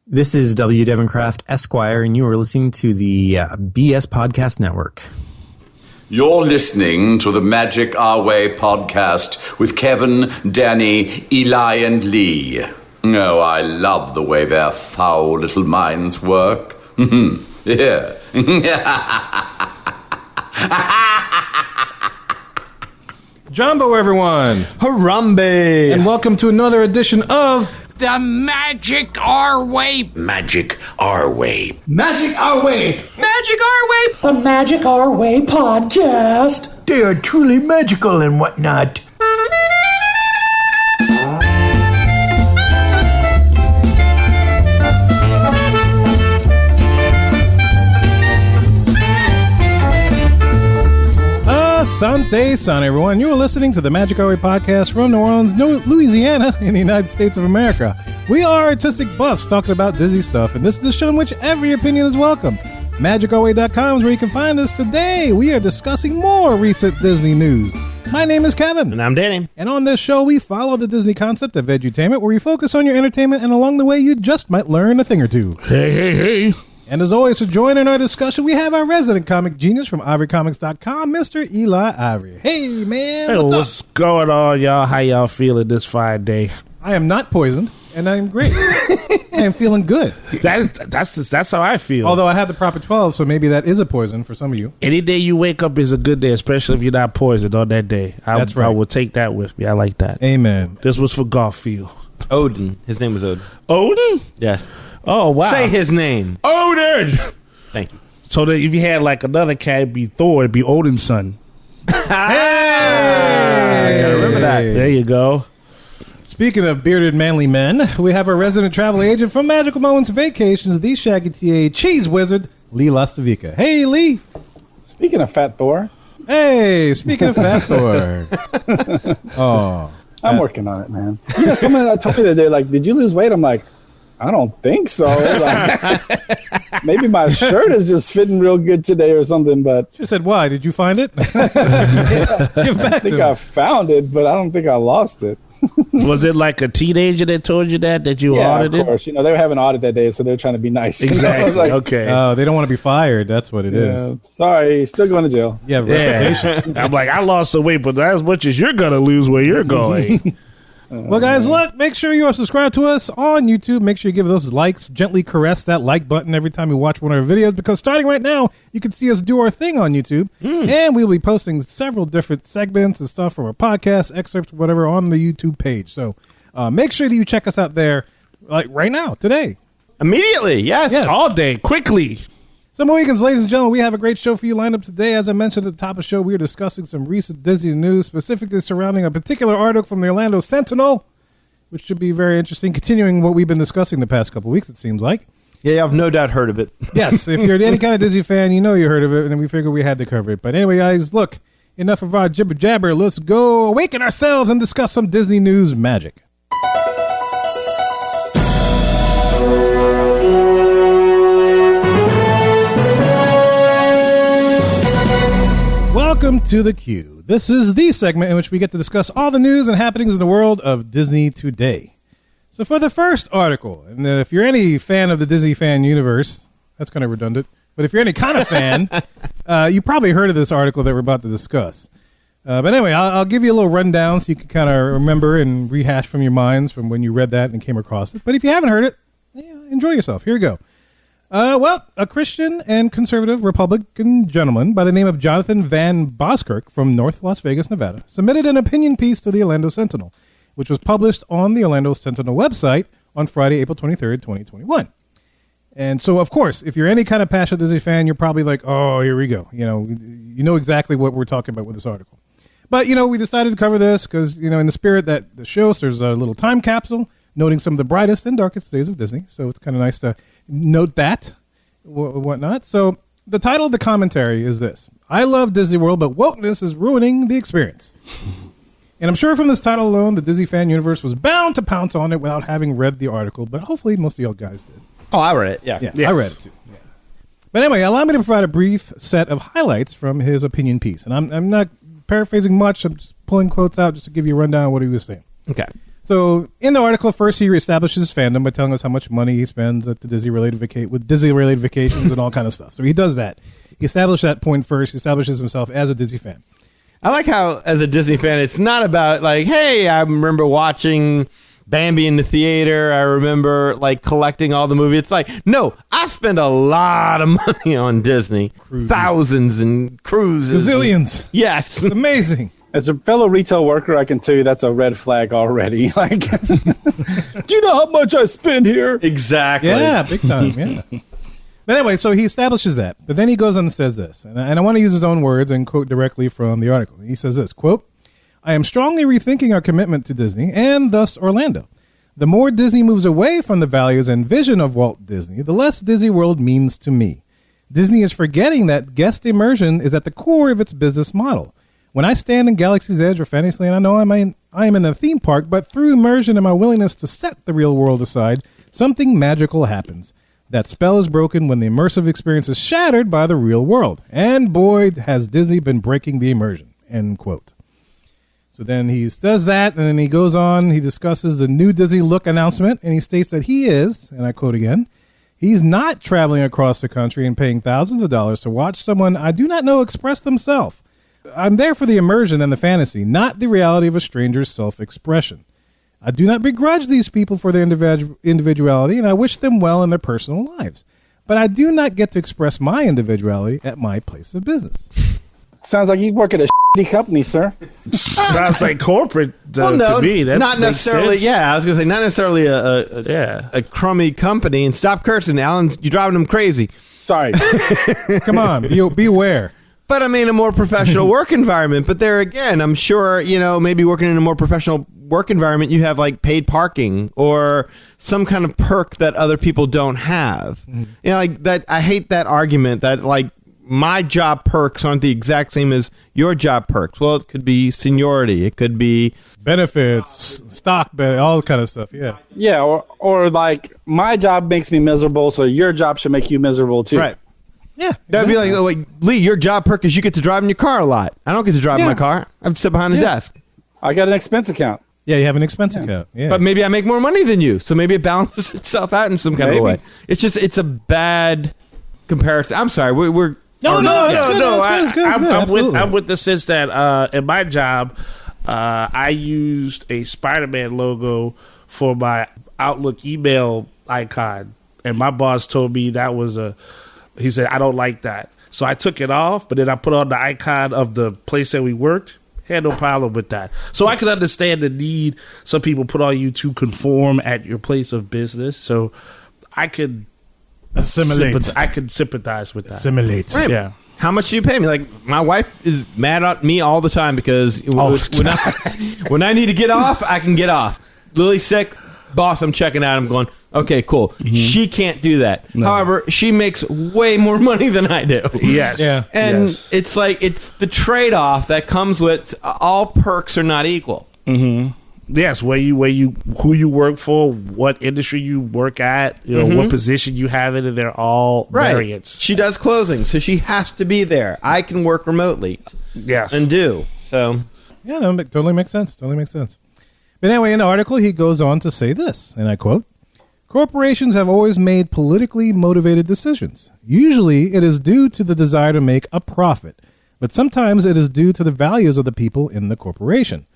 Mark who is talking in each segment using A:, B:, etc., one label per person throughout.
A: This is W. Devoncraft Esquire, and you are listening to the BS Podcast Network.
B: You're listening to the Magic Our Way podcast with Kevin, Danny, Eli, and Lee. Oh, I love the way their foul little minds work. Yeah.
C: Jumbo, everyone.
D: Harambe.
C: And welcome to another edition of
E: The Magic Our Way.
B: Magic Our Way.
D: Magic Our Way.
E: Magic Our Way.
F: The Magic Our Way podcast.
D: They are truly magical and whatnot.
C: Asante San, everyone. You are listening to the Magic Our Way podcast from New Orleans, Louisiana, in the United States of America. We are artistic buffs talking about Disney stuff, and this is the show in which every opinion is welcome. MagicOurWay.com is where you can find us today. We are discussing more recent Disney news. My name is Kevin.
D: And I'm Danny.
C: And on this show, we follow the Disney concept of edutainment, where we focus on your entertainment, and along the way, you just might learn a thing or two.
D: Hey.
C: And as always, to join in our discussion, we have our resident comic genius from IvoryComics.com, Mr. Eli Ivory. Hey, man,
G: Hey, what's going on, y'all? How y'all feeling this fine day?
C: I am not poisoned, and I am great. I am feeling good.
G: That's how I feel.
C: Although I have the proper 12, so maybe that is a poison for some of you.
G: Any day you wake up is a good day, especially if you're not poisoned on that day.
C: That's right.
G: I will take that with me. I like that.
C: Amen.
G: This was for Garfield.
H: Odin. His name was Odin.
G: Odin?
H: Yes.
G: Oh, wow.
H: Say his name.
G: Odin!
H: Thank you.
G: So that if you had like another cat, it'd be Thor, it'd be Odin's son.
C: Hey!
H: I gotta remember that.
G: There you go.
C: Speaking of bearded manly men, we have our resident travel agent from Magical Moments Vacations, the Shaggy TA Cheese Wizard, Lee Lastavica. Hey, Lee.
I: Speaking of Fat Thor.
C: Hey, speaking of Fat Thor. Oh.
I: I'm working on it, man. You know, someone that told me that they're like, did you lose weight? I'm like, I don't think so. Like, maybe my shirt is just fitting real good today or something, but...
C: She said, why? Did you find it?
I: I think I found it, but I don't think I lost it.
G: Was it like a teenager that told you that you ordered it?
I: Yeah, of course. You know, they were having an audit that day, so they're trying to be nice.
G: Exactly.
I: I was like,
G: okay.
C: Oh, they don't want to be fired. That's what it is.
I: Sorry, still going to jail.
C: Yeah, reputation.
G: I'm like, I lost some weight, but not as much as you're going to lose where you're going.
C: Well, guys, look, make sure you are subscribed to us on YouTube. Make sure you give those likes. Gently caress that like button every time you watch one of our videos, because starting right now, you can see us do our thing on YouTube. And we'll be posting several different segments and stuff from our podcast, excerpts, whatever, on the YouTube page. So make sure that you check us out there, like right now, today.
H: Immediately, yes.
G: All day, quickly.
C: So, Mohicans, ladies and gentlemen, we have a great show for you lined up today. As I mentioned at the top of the show, we are discussing some recent Disney news, specifically surrounding a particular article from the Orlando Sentinel, which should be very interesting, continuing what we've been discussing the past couple weeks, it seems like.
H: Yeah, I've no doubt heard of it.
C: Yes, if you're any kind of Disney fan, you know you heard of it, and we figured we had to cover it. But anyway, guys, look, enough of our jibber-jabber. Let's go awaken ourselves and discuss some Disney news magic. Welcome to The Queue. This is the segment in which we get to discuss all the news and happenings in the world of Disney today. So for the first article, and if you're any fan of the Disney fan universe, that's kind of redundant, but if you're any kind of fan, you probably heard of this article that we're about to discuss. But anyway, I'll give you a little rundown so you can kind of remember and rehash from your minds from when you read that and came across it. But if you haven't heard it, enjoy yourself. Here we go. Well, a Christian and conservative Republican gentleman by the name of Jonathan Van Boskirk from North Las Vegas, Nevada, submitted an opinion piece to the Orlando Sentinel, which was published on the Orlando Sentinel website on Friday, April 23rd, 2021. And so, of course, if you're any kind of passionate Disney fan, you're probably like, oh, here we go. You know exactly what we're talking about with this article. But, we decided to cover this because, in the spirit that the shows, there's a little time capsule noting some of the brightest and darkest days of Disney. So it's kind of nice to note that, whatnot. So the title of the commentary is this: I love Disney World, but wokeness is ruining the experience. And I'm sure from this title alone, the Disney fan universe was bound to pounce on it without having read the article, but hopefully most of y'all guys did.
H: Oh, I read it, yeah.
C: Yes. I read it too. Yeah. But anyway, allow me to provide a brief set of highlights from his opinion piece. And I'm not paraphrasing much, I'm just pulling quotes out just to give you a rundown of what he was saying.
H: Okay.
C: So in the article, first he reestablishes his fandom by telling us how much money he spends at the Disney-related vacations and all kind of stuff. So he does that. He established that point first. He establishes himself as a Disney fan.
H: I like how, as a Disney fan, it's not about like, hey, I remember watching Bambi in the theater. I remember like collecting all the movies. It's like, no, I spend a lot of money on Disney.
C: Cruises.
H: Thousands and cruises.
C: Gazillions.
H: Yes.
C: It's amazing.
I: As a fellow retail worker, I can tell you that's a red flag already. Like, do you know how much I spend here?
H: Exactly.
C: Yeah, big time. Yeah. But anyway, so he establishes that. But then he goes on and says this. And I want to use his own words and quote directly from the article. He says this, quote, I am strongly rethinking our commitment to Disney and thus Orlando. The more Disney moves away from the values and vision of Walt Disney, the less Disney World means to me. Disney is forgetting that guest immersion is at the core of its business model. When I stand in Galaxy's Edge or Fantasyland, I know I am in a theme park, but through immersion and my willingness to set the real world aside, something magical happens. That spell is broken when the immersive experience is shattered by the real world. And boy, has Disney been breaking the immersion. End quote. So then he does that, and then he goes on, he discusses the new Disney Look announcement, and he states that he is, and I quote again, he's not traveling across the country and paying thousands of dollars to watch someone I do not know express themselves. I'm there for the immersion and the fantasy, not the reality of a stranger's self-expression. I do not begrudge these people for their individuality, and I wish them well in their personal lives. But I do not get to express my individuality at my place of business.
I: Sounds like you work at a shitty company, sir.
G: Sounds like corporate
H: Well, no,
G: to me. That's
H: not necessarily.
G: sense.
H: Yeah, I was going to say not necessarily a crummy company. And stop cursing, Alan. You're driving them crazy.
I: Sorry.
C: Come on, beware.
H: But I mean, a more professional work environment. But there again, I'm sure, maybe working in a more professional work environment, you have like paid parking or some kind of perk that other people don't have. Like that. I hate that argument that like my job perks aren't the exact same as your job perks. Well, it could be seniority. It could be
C: benefits, stock, all kind of stuff. Yeah.
I: Yeah. Or like my job makes me miserable, so your job should make you miserable too.
H: Right.
C: Yeah,
H: that'd be like, Lee, your job perk is you get to drive in your car a lot. I don't get to drive in my car. I have to sit behind the desk.
I: I got an expense account.
C: Yeah, you have an expense account. Yeah.
H: But maybe I make more money than you, so maybe it balances itself out in some kind of way. It's a bad comparison. I'm sorry. We're
G: No.
C: Absolutely.
G: I'm with the sense that in my job, I used a Spider-Man logo for my Outlook email icon, and my boss told me he said, I don't like that. So I took it off, but then I put on the icon of the place that we worked. Had no problem with that. So I can understand the need some people put on you to conform at your place of business. So I could
C: assimilate.
G: I can sympathize with that.
C: Assimilate.
H: right.
G: Yeah.
H: How much do you pay me? Like, my wife is mad at me all the time because when I need to get off, I can get off. Lily's sick. Boss, I'm checking out. I'm going, okay, cool.
G: Mm-hmm.
H: She can't do that. No. However, she makes way more money than I do.
G: Yes.
C: Yeah.
H: And it's like, it's the trade-off that comes with all perks are not equal.
G: Mm-hmm. Yes, who you work for, what industry you work at, what position you have in, and they're all variants.
H: She does closing, so she has to be there. I can work remotely.
G: Yes.
H: And do. So.
C: Yeah, no, it totally makes sense. But anyway, in the article, he goes on to say this, and I quote, corporations have always made politically motivated decisions. Usually, it is due to the desire to make a profit, but sometimes it is due to the values of the people in the corporation.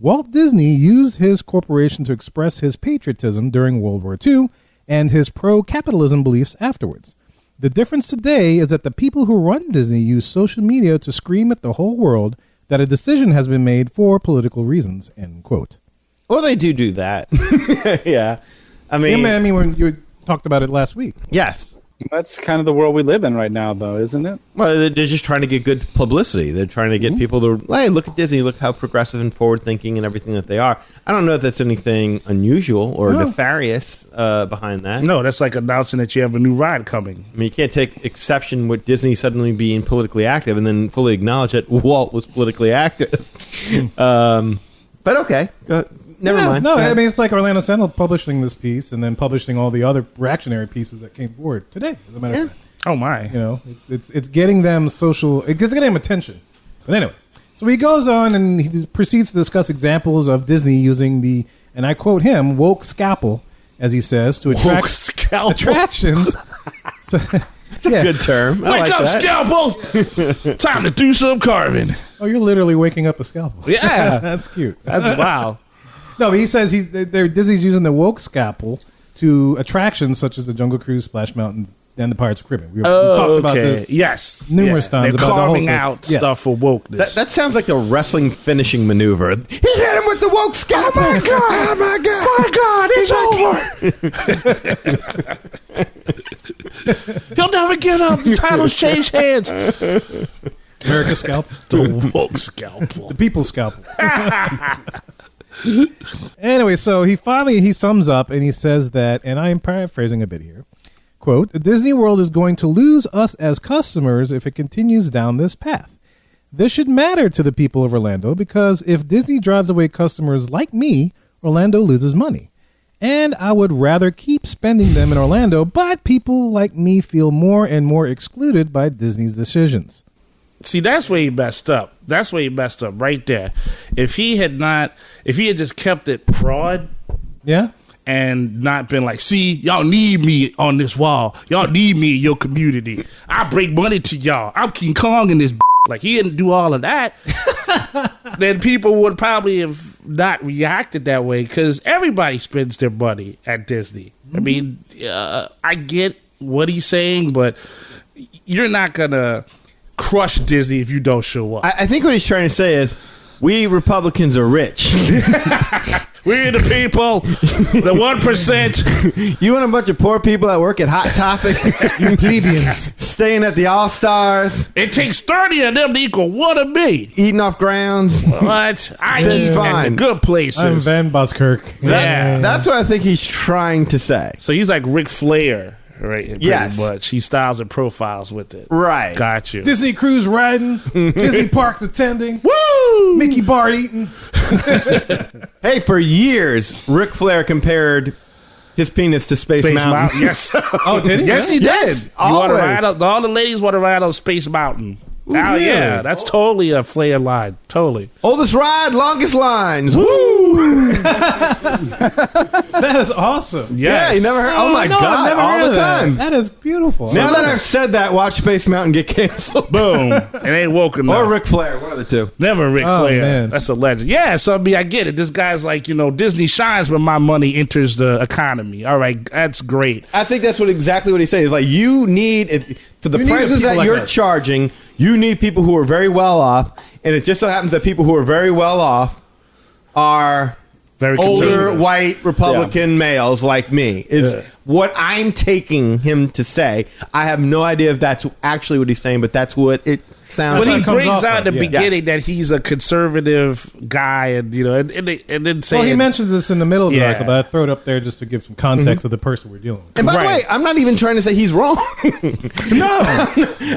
C: Walt Disney used his corporation to express his patriotism during World War II and his pro-capitalism beliefs afterwards. The difference today is that the people who run Disney use social media to scream at the whole world that a decision has been made for political reasons, end quote.
H: Well, they do that. Yeah. I mean,
C: when you talked about it last week.
H: Yes.
I: That's kind of the world we live in right now, though, isn't it?
H: Well, they're just trying to get good publicity. They're trying to get people to, hey, look at Disney, look how progressive and forward-thinking and everything that they are. I don't know if that's anything unusual or nefarious behind that.
G: No, that's like announcing that you have a new ride coming.
H: I mean, you can't take exception with Disney suddenly being politically active and then fully acknowledge that Walt was politically active. But okay, never mind.
C: No, I mean, it's like Orlando Sentinel publishing this piece and then publishing all the other reactionary pieces that came forward today, as a matter of fact.
G: Oh, my.
C: It's getting them it's getting them attention. But anyway, so he goes on and he proceeds to discuss examples of Disney using the and I quote him, woke scalpel, as he says, to attract attractions.
H: It's a good term. I
G: Wake
H: like
G: up,
H: that.
G: scalpel! Time to do some carving.
C: Oh, you're literally waking up a scalpel.
G: Yeah.
C: That's cute.
G: That's wow.
C: No, but he says Disney's using the woke scalpel to attractions such as the Jungle Cruise, Splash Mountain, and the Pirates of the Caribbean. We've talked about this
G: numerous
C: times.
G: They're
C: about
G: carving
C: the whole
G: out stuff for wokeness.
H: That sounds like the wrestling finishing maneuver. He hit him with the woke scalpel. Oh my god!
G: My God, it's over. He'll never get up. The titles change hands.
C: America's scalpel.
G: The woke scalpel.
C: The people's scalpel. Anyway, so he sums up and he says that, and I am paraphrasing a bit here, quote, Disney World is going to lose us as customers if it continues down this path. This should matter to the people of Orlando because if Disney drives away customers like me, Orlando loses money. And I would rather keep spending them in Orlando, but people like me feel more and more excluded by Disney's decisions.
G: See, that's where he messed up. That's where he messed up right there. If he had just kept it broad,
C: yeah,
G: and not been like, see, y'all need me on this wall. Y'all need me in your community. I bring money to y'all. I'm King Kong in this. Like, he didn't do all of that. Then people would probably have not reacted that way because everybody spends their money at Disney. Mm-hmm. I mean, I get what he's saying, but you're not going to crush Disney if you don't show up.
H: I think what he's trying to say is, we Republicans are rich.
G: We're the people, the 1%.
H: You want a bunch of poor people that work at Hot Topic?
C: You plebeians.
H: Staying at the All-Stars.
G: It takes 30 of them to equal one of me.
H: Eating off grounds.
G: What? I eat at the good places.
C: I'm Van Buskirk.
G: Yeah.
H: That's what I think he's trying to say.
G: So he's like Ric Flair. Right, pretty
H: yes.
G: much. He styles and profiles with it.
H: Right.
G: Got you.
C: Disney cruise riding, Disney parks attending,
G: woo!
C: Mickey bar eating.
H: Hey, for years, Ric Flair compared his penis to Space Mountain.
G: Yes.
C: Oh, did he?
G: Yes, he
H: yes,
G: did. You want to ride all the ladies want to ride on Space Mountain. Ooh, oh, really? Yeah. That's totally a Flair line. Totally.
H: Oldest ride, longest lines. Woo!
C: That is awesome.
H: Yes. Yeah, you never heard? Oh, my God. All the time.
C: That is beautiful.
H: Now that I've said that, watch Space Mountain get canceled.
G: Boom. It ain't woke enough.
H: Or Ric Flair. One of the two.
G: Never Ric Flair.
C: Man.
G: That's a legend. Yeah, so I mean, I get it. This guy's like, Disney shines when my money enters the economy. All right, that's great.
H: I think that's exactly what he's saying. It's like, you need, for the prices that you're charging, you need people who are very well off, and it just so happens that people who are very well off are
G: very
H: older white Republican males like me is what I'm taking him to say. I have no idea if that's actually what he's saying, but that's what it sounds
G: like.
H: He
G: brings out in the beginning that he's a conservative guy, and and then say.
C: Well, he mentions this in the middle of the article, but I throw it up there just to give some context of the person we're dealing with.
H: And by the way, I'm not even trying to say he's wrong.
G: No,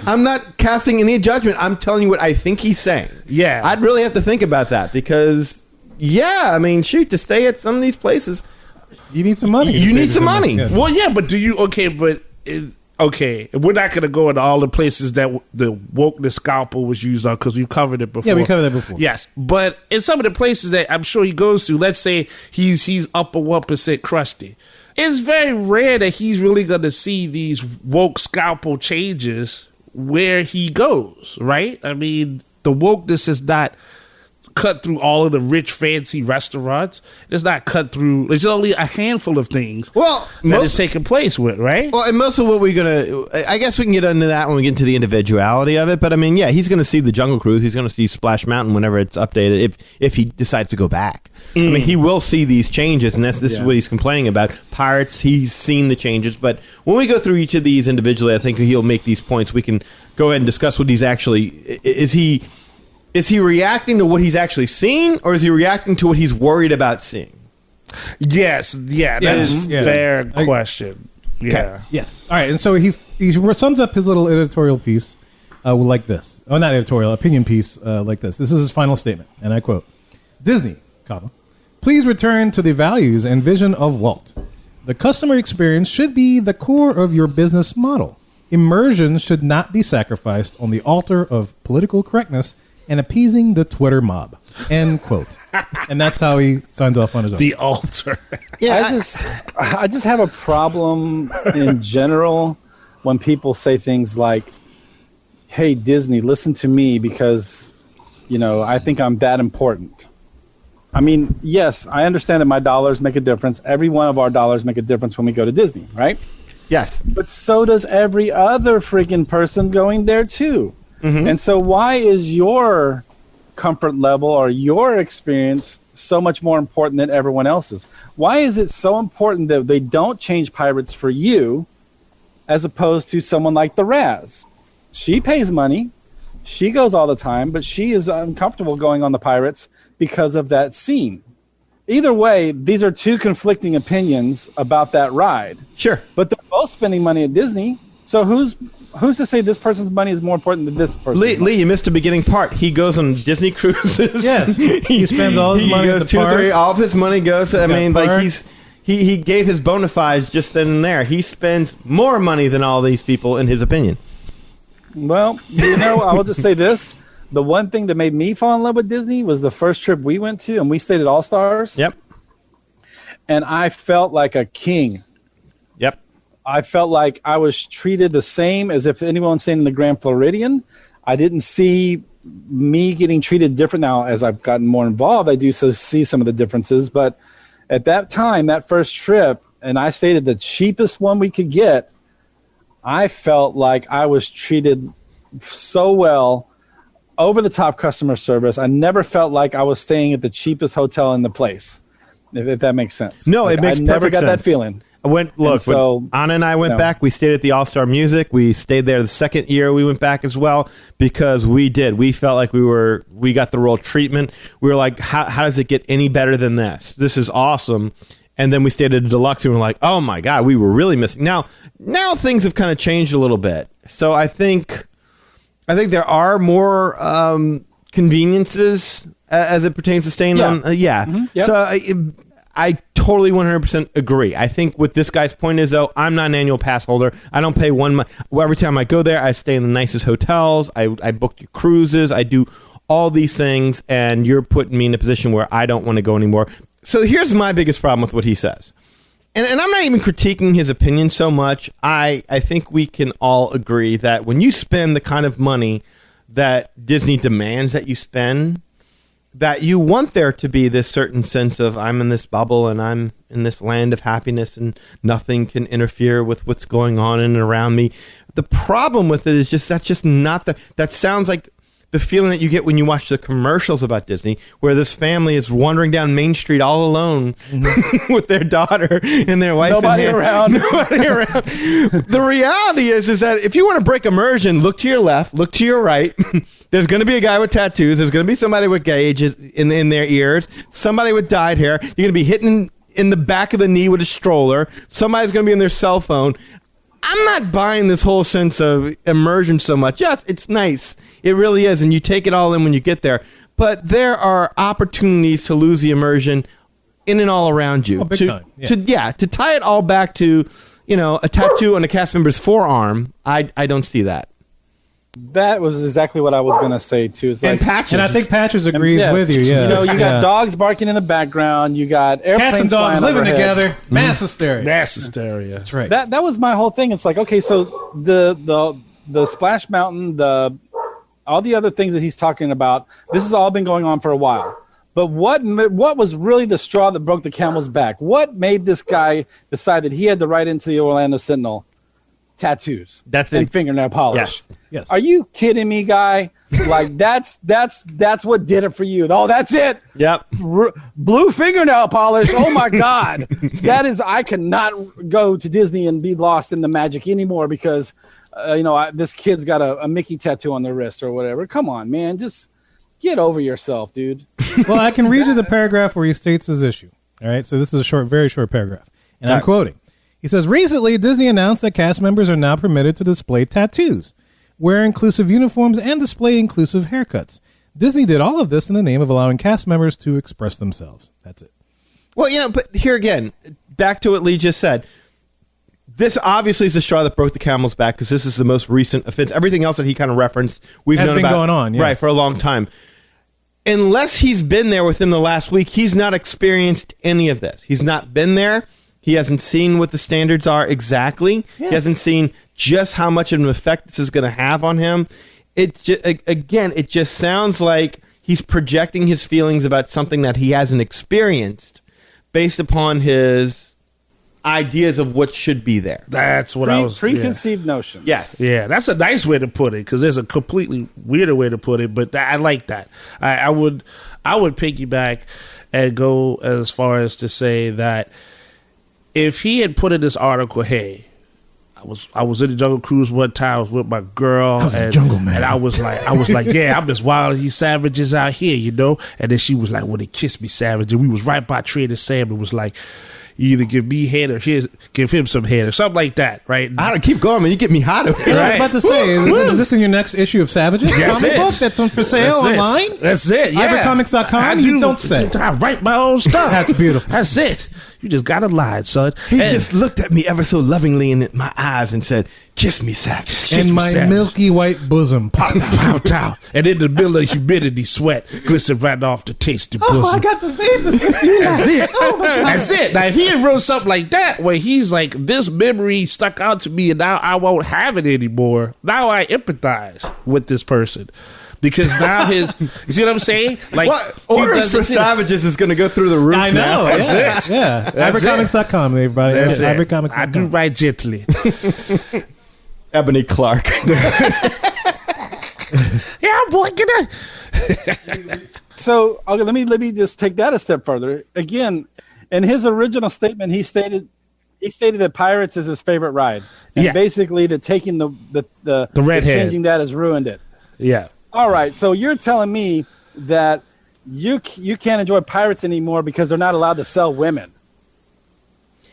H: I'm not casting any judgment. I'm telling you what I think he's saying.
G: Yeah,
H: I'd really have to think about that because. Yeah, I mean, shoot, to stay at some of these places,
C: you need some money.
H: You need some money.
C: Yes.
G: Well, yeah, but do you? Okay, but okay, we're not going to go into all the places that the wokeness scalpel was used on because we've covered it before.
C: Yeah, we covered that before.
G: Yes, but in some of the places that I'm sure he goes to, let's say he's upper 1% crusty. It's very rare that he's really going to see these woke scalpel changes where he goes. Right? I mean, the wokeness is not cut through all of the rich, fancy restaurants. It's not cut through. There's only a handful of things that is taking place with, right?
H: Well, and most of what we're going to... I guess we can get into that when we get into the individuality of it. But, I mean, yeah, he's going to see the Jungle Cruise. He's going to see Splash Mountain whenever it's updated, if he decides to go back. I mean, he will see these changes, and this is what he's complaining about. Pirates, he's seen the changes. But when we go through each of these individually, I think he'll make these points. We can go ahead and discuss what he's actually... Is he reacting to what he's actually seen, or is he reacting to what he's worried about seeing?
G: Yes, that's a fair question. Yeah.
C: Okay. Yes. All right, and so he sums up his little editorial piece like this. Oh, not editorial, opinion piece like this. This is his final statement, and I quote, Disney, please return to the values and vision of Walt. The customer experience should be the core of your business model. Immersion should not be sacrificed on the altar of political correctness and appeasing the Twitter mob. End quote. And that's how he signs off on his own.
G: The altar.
H: Yeah,
I: I just have a problem in general when people say things like, "Hey Disney, listen to me because, I think I'm that important." I mean, yes, I understand that my dollars make a difference. Every one of our dollars make a difference when we go to Disney, right?
H: yes.
I: But so does every other freaking person going there too.
H: Mm-hmm.
I: And so why is your comfort level or your experience so much more important than everyone else's? Why is it so important that they don't change pirates for you as opposed to someone like the Raz? She pays money. She goes all the time, but she is uncomfortable going on the pirates because of that scene. Either way, these are two conflicting opinions about that ride.
H: Sure.
I: But they're both spending money at Disney. So who's to say this person's money is more important than this person's money?
H: Lee, you missed the beginning part. He goes on Disney cruises.
C: Yes. He spends all his money
H: He goes
C: at the
H: 2 or 3.
C: park.
H: All of his money goes. I mean, like
C: park.
H: he gave his bona fides just then and there. He spends more money than all these people, in his opinion.
I: Well, I will just say this. The one thing that made me fall in love with Disney was the first trip we went to, and we stayed at All Stars.
H: Yep.
I: And I felt like a king.
H: Yep.
I: I felt like I was treated the same as if anyone staying in the Grand Floridian. I didn't see me getting treated different. Now, as I've gotten more involved, I do see some of the differences. But at that time, that first trip, and I stayed at the cheapest one we could get, I felt like I was treated so well, over the top customer service. I never felt like I was staying at the cheapest hotel in the place, if that makes sense.
H: No, it makes
I: I never
H: perfect
I: got
H: sense.
I: that feeling.
H: When Anna and I went back, we stayed at the All-Star Music. We stayed there the second year we went back as well because we felt like we got the royal treatment. We were like, how does it get any better than this? This is awesome. And then we stayed at a deluxe and we were like, oh my God, we were really missing. Now things have kind of changed a little bit. So I think there are more conveniences as it pertains to staying on.
I: Mm-hmm. Yep.
H: So I totally 100% agree. I think what this guy's point is, though, I'm not an annual pass holder. I don't pay every time I go there, I stay in the nicest hotels. I book your cruises. I do all these things, and you're putting me in a position where I don't want to go anymore. So here's my biggest problem with what he says. And I'm not even critiquing his opinion so much. I think we can all agree that when you spend the kind of money that Disney demands that you spend, that you want there to be this certain sense of I'm in this bubble and I'm in this land of happiness and nothing can interfere with what's going on in and around me. The problem with it is that's just not that sounds like the feeling that you get when you watch the commercials about Disney, where this family is wandering down Main Street all alone with their daughter and their wife.
I: Nobody around.
H: Nobody around. The reality is that if you want to break immersion, look to your left, look to your right. There's going to be a guy with tattoos. There's going to be somebody with gauges in their ears. Somebody with dyed hair. You're going to be hitting in the back of the knee with a stroller. Somebody's going to be on their cell phone. I'm not buying this whole sense of immersion so much. Yes, it's nice. It really is. And you take it all in when you get there. But there are opportunities to lose the immersion in and all around you.
C: Oh, big time. Yeah.
H: To tie it all back to, a tattoo on a cast member's forearm, I don't see that.
I: That was exactly what I was going to say, too. It's
H: And
I: like,
H: Patches.
C: And I think Patches agrees
I: yes,
C: with you. Yeah.
I: you got dogs barking in the background. You got airplanes
C: Cats and dogs
I: flying
C: living
I: overhead.
C: together. Mass hysteria.
G: Mass hysteria.
C: That's right.
I: That was my whole thing. It's like, okay, so the Splash Mountain, all the other things that he's talking about, this has all been going on for a while. But what was really the straw that broke the camel's back? What made this guy decide that he had to write into the Orlando Sentinel tattoos and fingernail polish?
C: Yes.
I: Are you kidding me, guy? Like that's what did it for you. Oh, that's it.
H: Yep.
I: Blue fingernail polish. Oh my God. That is, I cannot go to Disney and be lost in the magic anymore because, this kid's got a Mickey tattoo on their wrist or whatever. Come on, man. Just get over yourself, dude.
C: Well, I can read you the paragraph where he states his issue. All right. So this is a very short paragraph. And I'm quoting. He says, recently, Disney announced that cast members are now permitted to display tattoos, wear inclusive uniforms, and display inclusive haircuts. Disney did all of this in the name of allowing cast members to express themselves. That's it.
H: Well, but here again, back to what Lee just said. this obviously is the straw that broke the camel's back because this is the most recent offense. Everything else that he kind of referenced, we've
C: Has
H: known
C: been
H: about
C: going on, yes.
H: right for a long time. Unless he's been there within the last week, he's not experienced any of this. He's not been there. He hasn't seen what the standards are exactly. Yeah. He hasn't seen just how much of an effect this is going to have on him. It just sounds like he's projecting his feelings about something that he hasn't experienced based upon his ideas of what should be there.
G: That's what I was...
I: Preconceived notions.
H: Yes.
G: Yeah, that's a nice way to put it because there's a completely weirder way to put it, but I like that. I would piggyback and go as far as to say that if he had put in this article, hey, I was in the Jungle Cruise one time. I was with my girl, and I was like, yeah, I'm as wild as these savages out here, you know. And then she was like, well, they kissed me, savage, and we was right by Trader Sam, and was like, you either give me head or give him some head or something like that, right?
H: I don't keep going, man. You get me hot over here.
C: I was about to say, is this in your next issue of Savages? Comic book that's on for sale online?
G: That's it. Yeah.
C: Ivorcomics.com. You don't say.
G: I write my own stuff.
C: That's beautiful.
G: That's it. You just gotta lie, son.
H: He just looked at me ever so lovingly in my eyes and said, kiss me, savage.
C: And my milky white bosom popped out.
G: And in the middle of humidity, sweat glistened right off the tasty bosom.
C: Oh, I got the vapors.
G: That's it.
C: Oh, my God.
G: That's it. Now, if he had wrote something like that, where he's like, this memory stuck out to me and now I won't have it anymore, now I empathize with this person. Because now you see what I'm saying? Like,
H: what? Orders for savages is going to go through the roof.
C: I know.
H: Now.
G: That's it.
C: Yeah.
G: That's
C: Ivorcomics.com, everybody.
G: That's it.
C: Ivorcomics.com.
G: I do write gently.
H: Ebony Clark.
G: Yeah, boy, get it.
I: So okay, let me just take that a step further. Again, in his original statement, he stated that Pirates is his favorite ride, and basically that taking the
G: redhead,
I: changing that has ruined it.
G: Yeah.
I: All right, so you're telling me that you can't enjoy Pirates anymore because they're not allowed to sell women.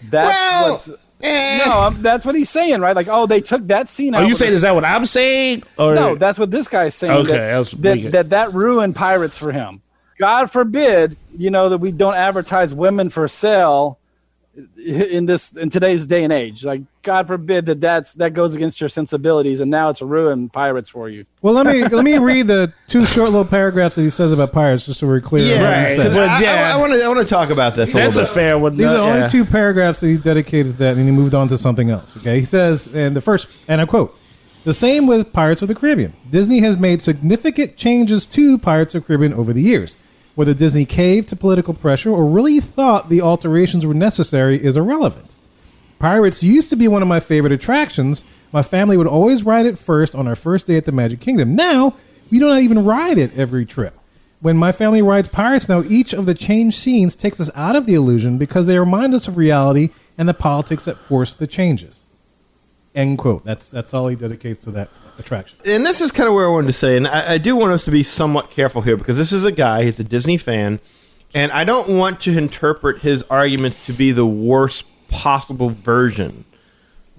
I: That's that's what he's saying, right? Like, they took that scene out.
G: Are you saying is that what I'm saying? Or
I: no, that's what this guy's saying.
G: Okay,
I: that ruined Pirates for him. God forbid, that we don't advertise women for sale in today's day and age. Like, God forbid that goes against your sensibilities, and now it's ruined Pirates for you.
C: Well, let me read the two short little paragraphs that he says about Pirates, just so we're clear.
H: Yeah, right. I want to talk about this.
G: That's a fair one.
C: These are only two paragraphs that he dedicated to that, and he moved on to something else. Okay, he says, and the first, and I quote, "The same with Pirates of the Caribbean. Disney has made significant changes to Pirates of the Caribbean over the years. Whether Disney caved to political pressure or really thought the alterations were necessary is irrelevant. Pirates used to be one of my favorite attractions. My family would always ride it first on our first day at the Magic Kingdom. Now, we don't even ride it every trip. When my family rides Pirates now, each of the changed scenes takes us out of the illusion because they remind us of reality and the politics that force the changes." End quote. That's all he dedicates to that attraction.
H: And this is kind of where I wanted to say, and I do want us to be somewhat careful here because this is a guy, he's a Disney fan, and I don't want to interpret his arguments to be the worst possible version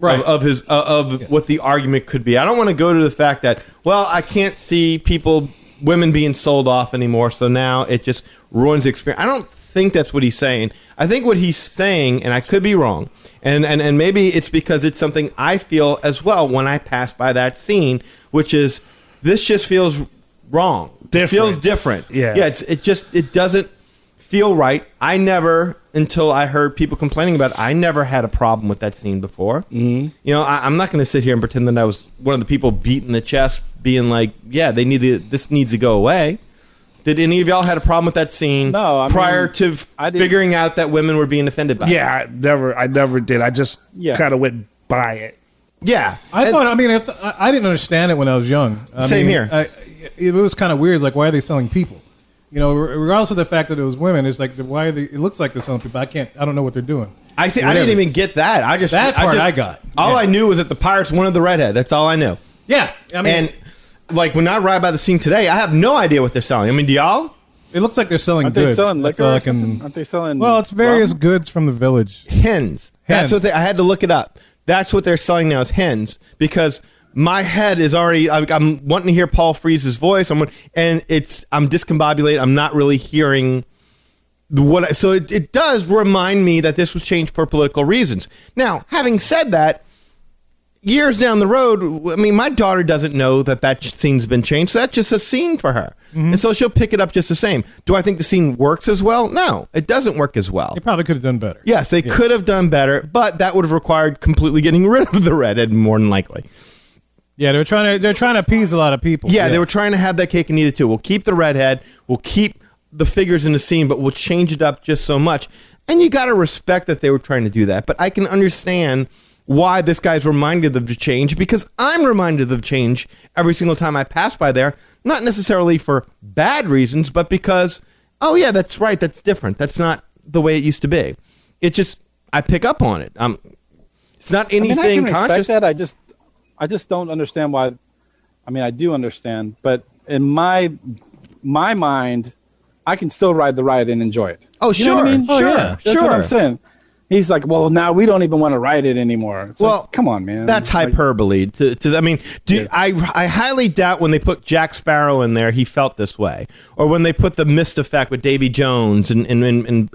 H: of what the argument could be. I don't want to go to the fact that, well, I can't see women being sold off anymore, so now it just ruins the experience. I don't think that's what he's saying. I think what he's saying, and I could be wrong, and maybe it's because it's something I feel as well when I pass by that scene, which is this just feels wrong. It feels different. Yeah. It doesn't feel right. I never, until I heard people complaining about it, I never had a problem with that scene before. Mm-hmm. I'm not going to sit here and pretend that I was one of the people beating the chest, being like, yeah, this needs to go away. Did any of y'all had a problem with that scene prior to figuring out that women were being offended by it?
G: Yeah, I never did. I just kind of went by it.
H: Yeah.
C: I didn't understand it when I was young.
H: Same here.
C: It was kind of weird. It's like, why are they selling people? Regardless of the fact that it was women, it's like, why are they? It looks like they're selling people. I don't know what they're doing.
H: I didn't even get that. I got. All I knew was that the Pirates wanted the redhead. That's all I knew.
C: Yeah. And
H: like when I ride by the scene today, I have no idea what they're selling. I mean, do y'all?
C: It looks like they're selling
I: Aren't
C: goods.
I: They selling liquor or something? Aren't they selling?
C: Well, it's various goods from the village.
H: Hens. That's what I had to look it up. That's what they're selling now is hens because my head is already. I'm wanting to hear Paul Frees's voice. I'm discombobulated. I'm not really hearing So it does remind me that this was changed for political reasons. Now, having said that, years down the road, I mean, my daughter doesn't know that scene's been changed, so that's just a scene for her. Mm-hmm. And so she'll pick it up just the same. Do I think the scene works as well? No, it doesn't work as well.
C: They probably could have done better.
H: Yes, they could have done better, but that would have required completely getting rid of the redhead more than likely.
C: Yeah, they're trying to appease a lot of people.
H: Yeah, they were trying to have that cake and eat it too. We'll keep the redhead, we'll keep the figures in the scene, but we'll change it up just so much. And you got to respect that they were trying to do that. But I can understand why this guy's reminded of the change, because I'm reminded of change every single time I pass by there, not necessarily for bad reasons, but because, oh yeah, that's right, that's different. That's not the way it used to be. It just, I pick up on it. It's not anything
I: I can
H: conscious.
I: respect that. I just don't understand why. I mean, I do understand, but in my mind, I can still ride the ride and enjoy it.
H: Oh,
I: you know what I mean?
H: Sure.
I: That's what I'm saying. He's like, well, now we don't even want to ride it anymore. It's like, come on, man.
H: That's hyperbole. I mean, I highly doubt when they put Jack Sparrow in there, he felt this way. Or when they put the mist effect with Davy Jones and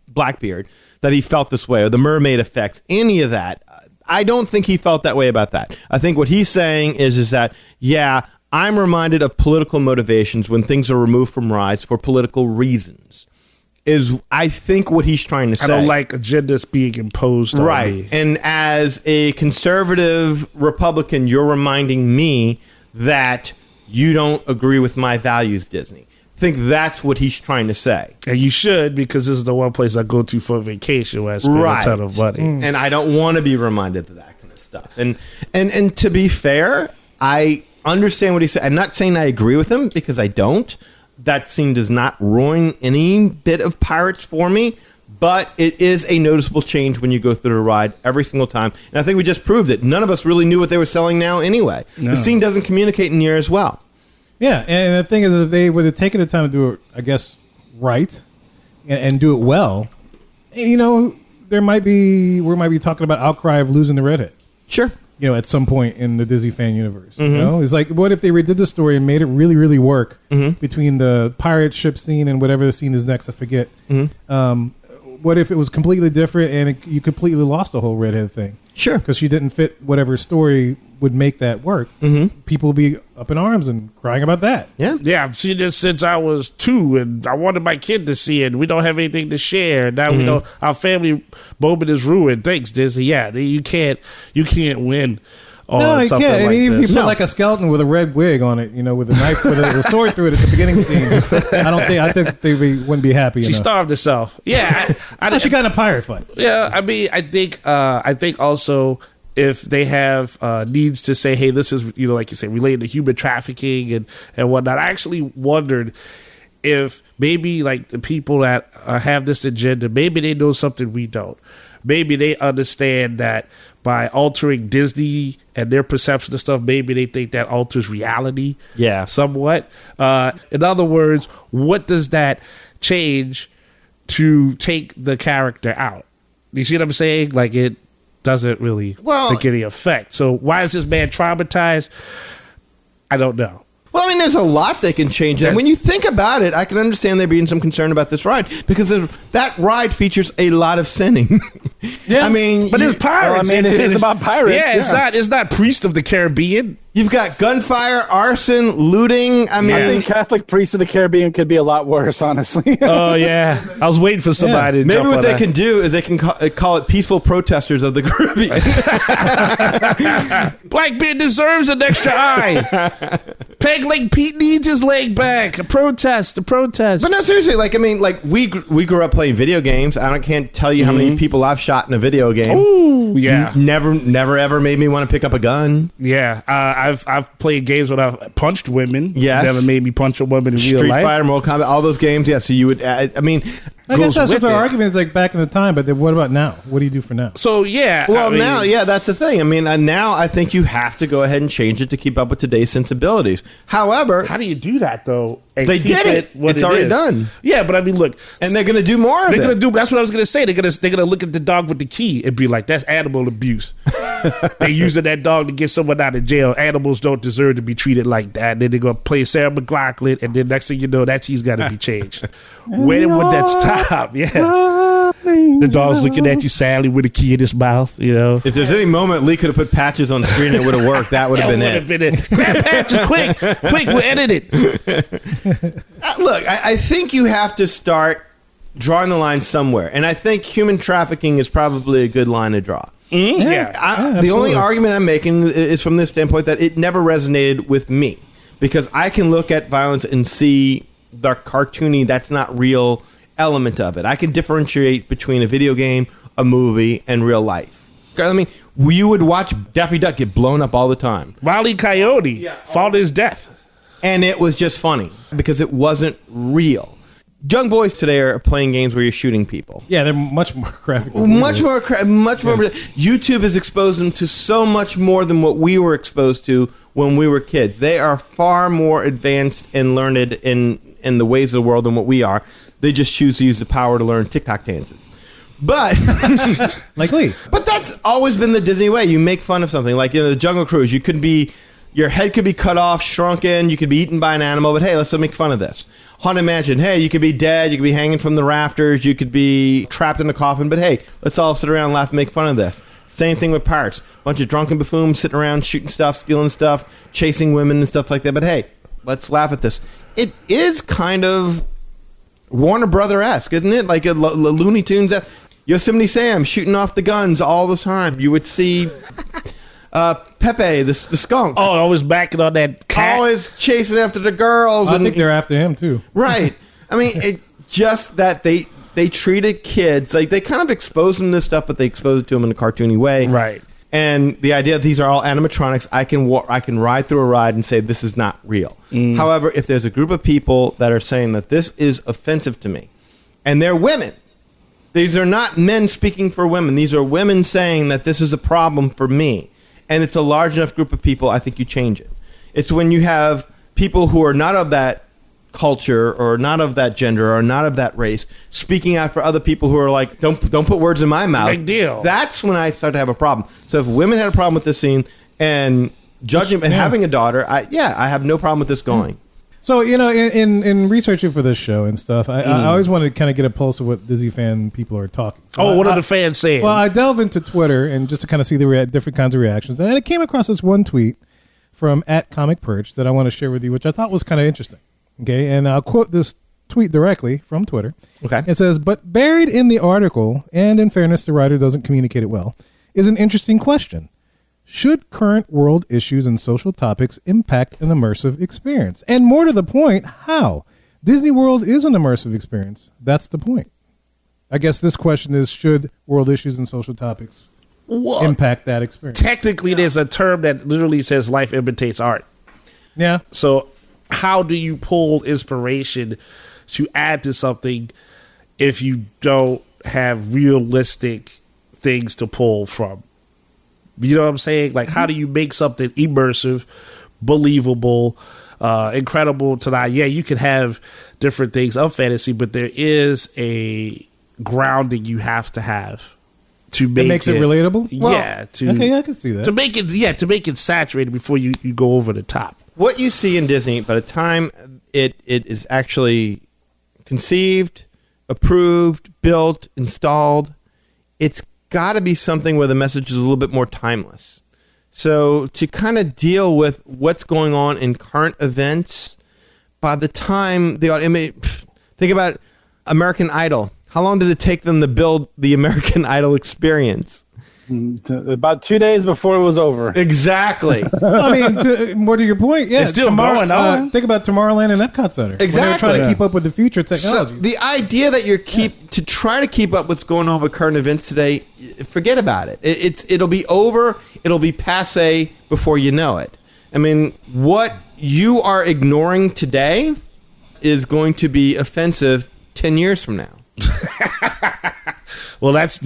H: Blackbeard, that he felt this way. Or the mermaid effects, any of that. I don't think he felt that way about that. I think what he's saying is that, yeah, I'm reminded of political motivations when things are removed from rides for political reasons. Is I think what he's trying to say.
G: I don't like agendas being imposed on me.
H: And as a conservative Republican, you're reminding me that you don't agree with my values, Disney. I think that's what he's trying to say.
G: And you should, because this is the one place I go to for vacation where I spend a ton of money.
H: And I don't want to be reminded of that kind of stuff. And to be fair, I understand what he said. I'm not saying I agree with him, because I don't. That scene does not ruin any bit of Pirates for me, but it is a noticeable change when you go through the ride every single time. And I think we just proved it. None of us really knew what they were selling now anyway. No. The scene doesn't communicate near as well.
C: Yeah, and the thing is, if they would have taken the time to do it, I guess, right, and do it well, we might be talking about outcry of losing the redhead.
H: Sure.
C: At some point in the Disney fan universe. Mm-hmm. It's like, what if they redid the story and made it really, really work between the pirate ship scene and whatever the scene is next? I forget. Mm-hmm. What if it was completely different and you completely lost the whole redhead thing?
H: Sure.
C: Because she didn't fit whatever story would make that work. Mm-hmm. People would be up in arms and crying about that.
G: Yeah, I've seen this since I was 2, and I wanted my kid to see it. We don't have anything to share. Now we know our family moment is ruined. Thanks, Disney. Yeah, you can't win.
C: No, you can't.
G: Like
C: I mean, if
G: this.
C: you put like a skeleton with a red wig on it, with a knife with a sword through it at the beginning scene, I think they wouldn't be happy.
G: She starved herself. Yeah,
C: she got in a pirate fight.
G: Yeah, I mean, I think also if they have needs to say, hey, this is like you say, related to human trafficking and whatnot. I actually wondered if maybe like the people that have this agenda, maybe they know something we don't. Maybe they understand that by altering Disney and their perception of stuff, maybe they think that alters reality somewhat. In other words, what does that change to take the character out? You see what I'm saying? Like, it doesn't really make any effect. So why is this man traumatized? I don't know.
H: Well, I mean, there's a lot they can change. And when you think about it, I can understand there being some concern about this ride, because that ride features a lot of sinning.
C: Yeah,
H: I mean,
G: but it's pirates.
I: It is about pirates.
G: Yeah, it's not Priest of the Caribbean.
H: You've got gunfire, arson, looting. I mean,
I: I think Catholic Priests of the Caribbean could be a lot worse, honessly.
G: Oh yeah, I was waiting for somebody. To
H: maybe
G: jump
H: what
G: on
H: they
G: that.
H: can do is they can call it peaceful protesters of the Caribbean.
G: Blackbeard deserves an extra eye. Peg Leg Pete needs his leg back. A protest.
H: But no, seriously, we grew up playing video games. I can't tell you how many people I've shot in a video game.
G: Ooh, yeah.
H: Never ever made me want to pick up a gun.
G: Yeah, I've played games where I've punched women.
H: Yes.
G: Never made me punch a woman in
H: Street
G: real life.
H: Fighter, Mortal Kombat, all those games. Yeah, so you would. I
C: guess that's what the argument is like back in the time. But then what about now? What do you do for now?
G: So yeah.
H: Well, now, that's the thing. I mean, now I think you have to go ahead and change it to keep up with today's sensibilities. However,
G: how do you do that though?
H: They did it. It's already done.
G: Yeah, but I mean, look,
H: and they're going to do more of it.
G: They're going to do. That's what I was going to say. They're going to look at the dog with the key and be like, "That's animal abuse." They're using that dog to get someone out of jail. Animals don't deserve to be treated like that. And then they're going to play Sarah McLachlan, and then next thing you know, he's got to be changed. When would that stop? job. Yeah. The dog's looking at you sadly with a key in his mouth, you know.
H: If there's any moment Lee could have put patches on screen, it would have worked. That would have been it.
G: Grab patches, quick, we'll edit it.
H: Look, I think you have to start drawing the line somewhere. And I think human trafficking is probably a good line to draw.
G: Mm-hmm. Yeah.
H: The only argument I'm making is from this standpoint that it never resonated with me. Because I can look at violence and see the cartoony, that's not real element of it. I can differentiate between a video game, a movie, and real life. I mean, you would watch Daffy Duck get blown up all the time.
G: Wile E. Coyote fought his death.
H: And it was just funny because it wasn't real. Young boys today are playing games where you're shooting people.
C: Yeah, they're much more graphic.
H: Much more. YouTube has exposed them to so much more than what we were exposed to when we were kids. They are far more advanced and learned in the ways of the world than what we are. They just choose to use the power to learn TikTok dances. But
C: like Lee.
H: But that's always been the Disney way. You make fun of something. Like, the Jungle Cruise. You could be, your head could be cut off, shrunken. You could be eaten by an animal. But hey, let's make fun of this. Haunted Mansion. Hey, you could be dead. You could be hanging from the rafters. You could be trapped in a coffin. But hey, let's all sit around and laugh and make fun of this. Same thing with Pirates. Bunch of drunken buffoons sitting around shooting stuff, stealing stuff, chasing women and stuff like that. But hey, let's laugh at this. It is kind of Warner Brother-esque, isn't it? Like a Looney Tunes. Yosemite Sam shooting off the guns all the time. You would see Pepe, the skunk.
G: Oh, always backing on that cat.
H: Always chasing after the girls.
C: I think they're after him, too.
H: Right. I mean, it just that they treated kids, like they kind of exposed them to this stuff, but they exposed it to them in a cartoony way.
G: Right.
H: And the idea that these are all animatronics, I can ride through a ride and say this is not real. However, if there's a group of people that are saying that this is offensive to me, and they're women, these are not men speaking for women. These are women saying that this is a problem for me. And it's a large enough group of people, I think you change it. It's when you have people who are not of that culture or not of that gender or not of that race speaking out for other people who are like, don't put words in my mouth.
G: Big deal.
H: That's when I start to have a problem. So if women had a problem with this scene and judging and having a daughter, I have no problem with this going.
C: So, in researching for this show and stuff, I always want to kind of get a pulse of what Disney fan people are talking. So
G: what are the fans saying?
C: Well, I delve into Twitter and just to kind of see the different kinds of reactions. And I came across this one tweet from @ComicPerch that I want to share with you, which I thought was kind of interesting. Okay, and I'll quote this tweet directly from Twitter.
H: Okay.
C: It says, "But buried in the article, and in fairness, the writer doesn't communicate it well, is an interesting question. Should current world issues and social topics impact an immersive experience? And more to the point, how? Disney World is an immersive experience. That's the point. I guess this question is, should world issues and social topics impact that experience?
G: Technically, there's a term that literally says life imitates art.
C: Yeah.
G: So how do you pull inspiration to add to something if you don't have realistic things to pull from? You know what I'm saying? Like, how do you make something immersive, believable, incredible tonight? Yeah, you can have different things of fantasy, but there is a grounding you have to have to make
C: it makes it relatable.
G: Yeah.
C: Okay, I can see that.
G: To make it saturated before you go over the top.
H: What you see in Disney, by the time it is actually conceived, approved, built, installed, it's got to be something where the message is a little bit more timeless. So to kind of deal with what's going on in current events, by the time think about American Idol. How long did it take them to build the American Idol experience?
I: About 2 days before it was over.
H: Exactly.
C: I mean, more to your point, yeah.
G: It's still going on.
C: Think about Tomorrowland and Epcot Center.
H: Exactly.
C: They're trying to keep up with the future technologies.
H: So the idea that to try to keep up what's going on with current events today, forget about it. It'll be over. It'll be passé before you know it. I mean, what you are ignoring today is going to be offensive 10 years from now.
G: Well, that's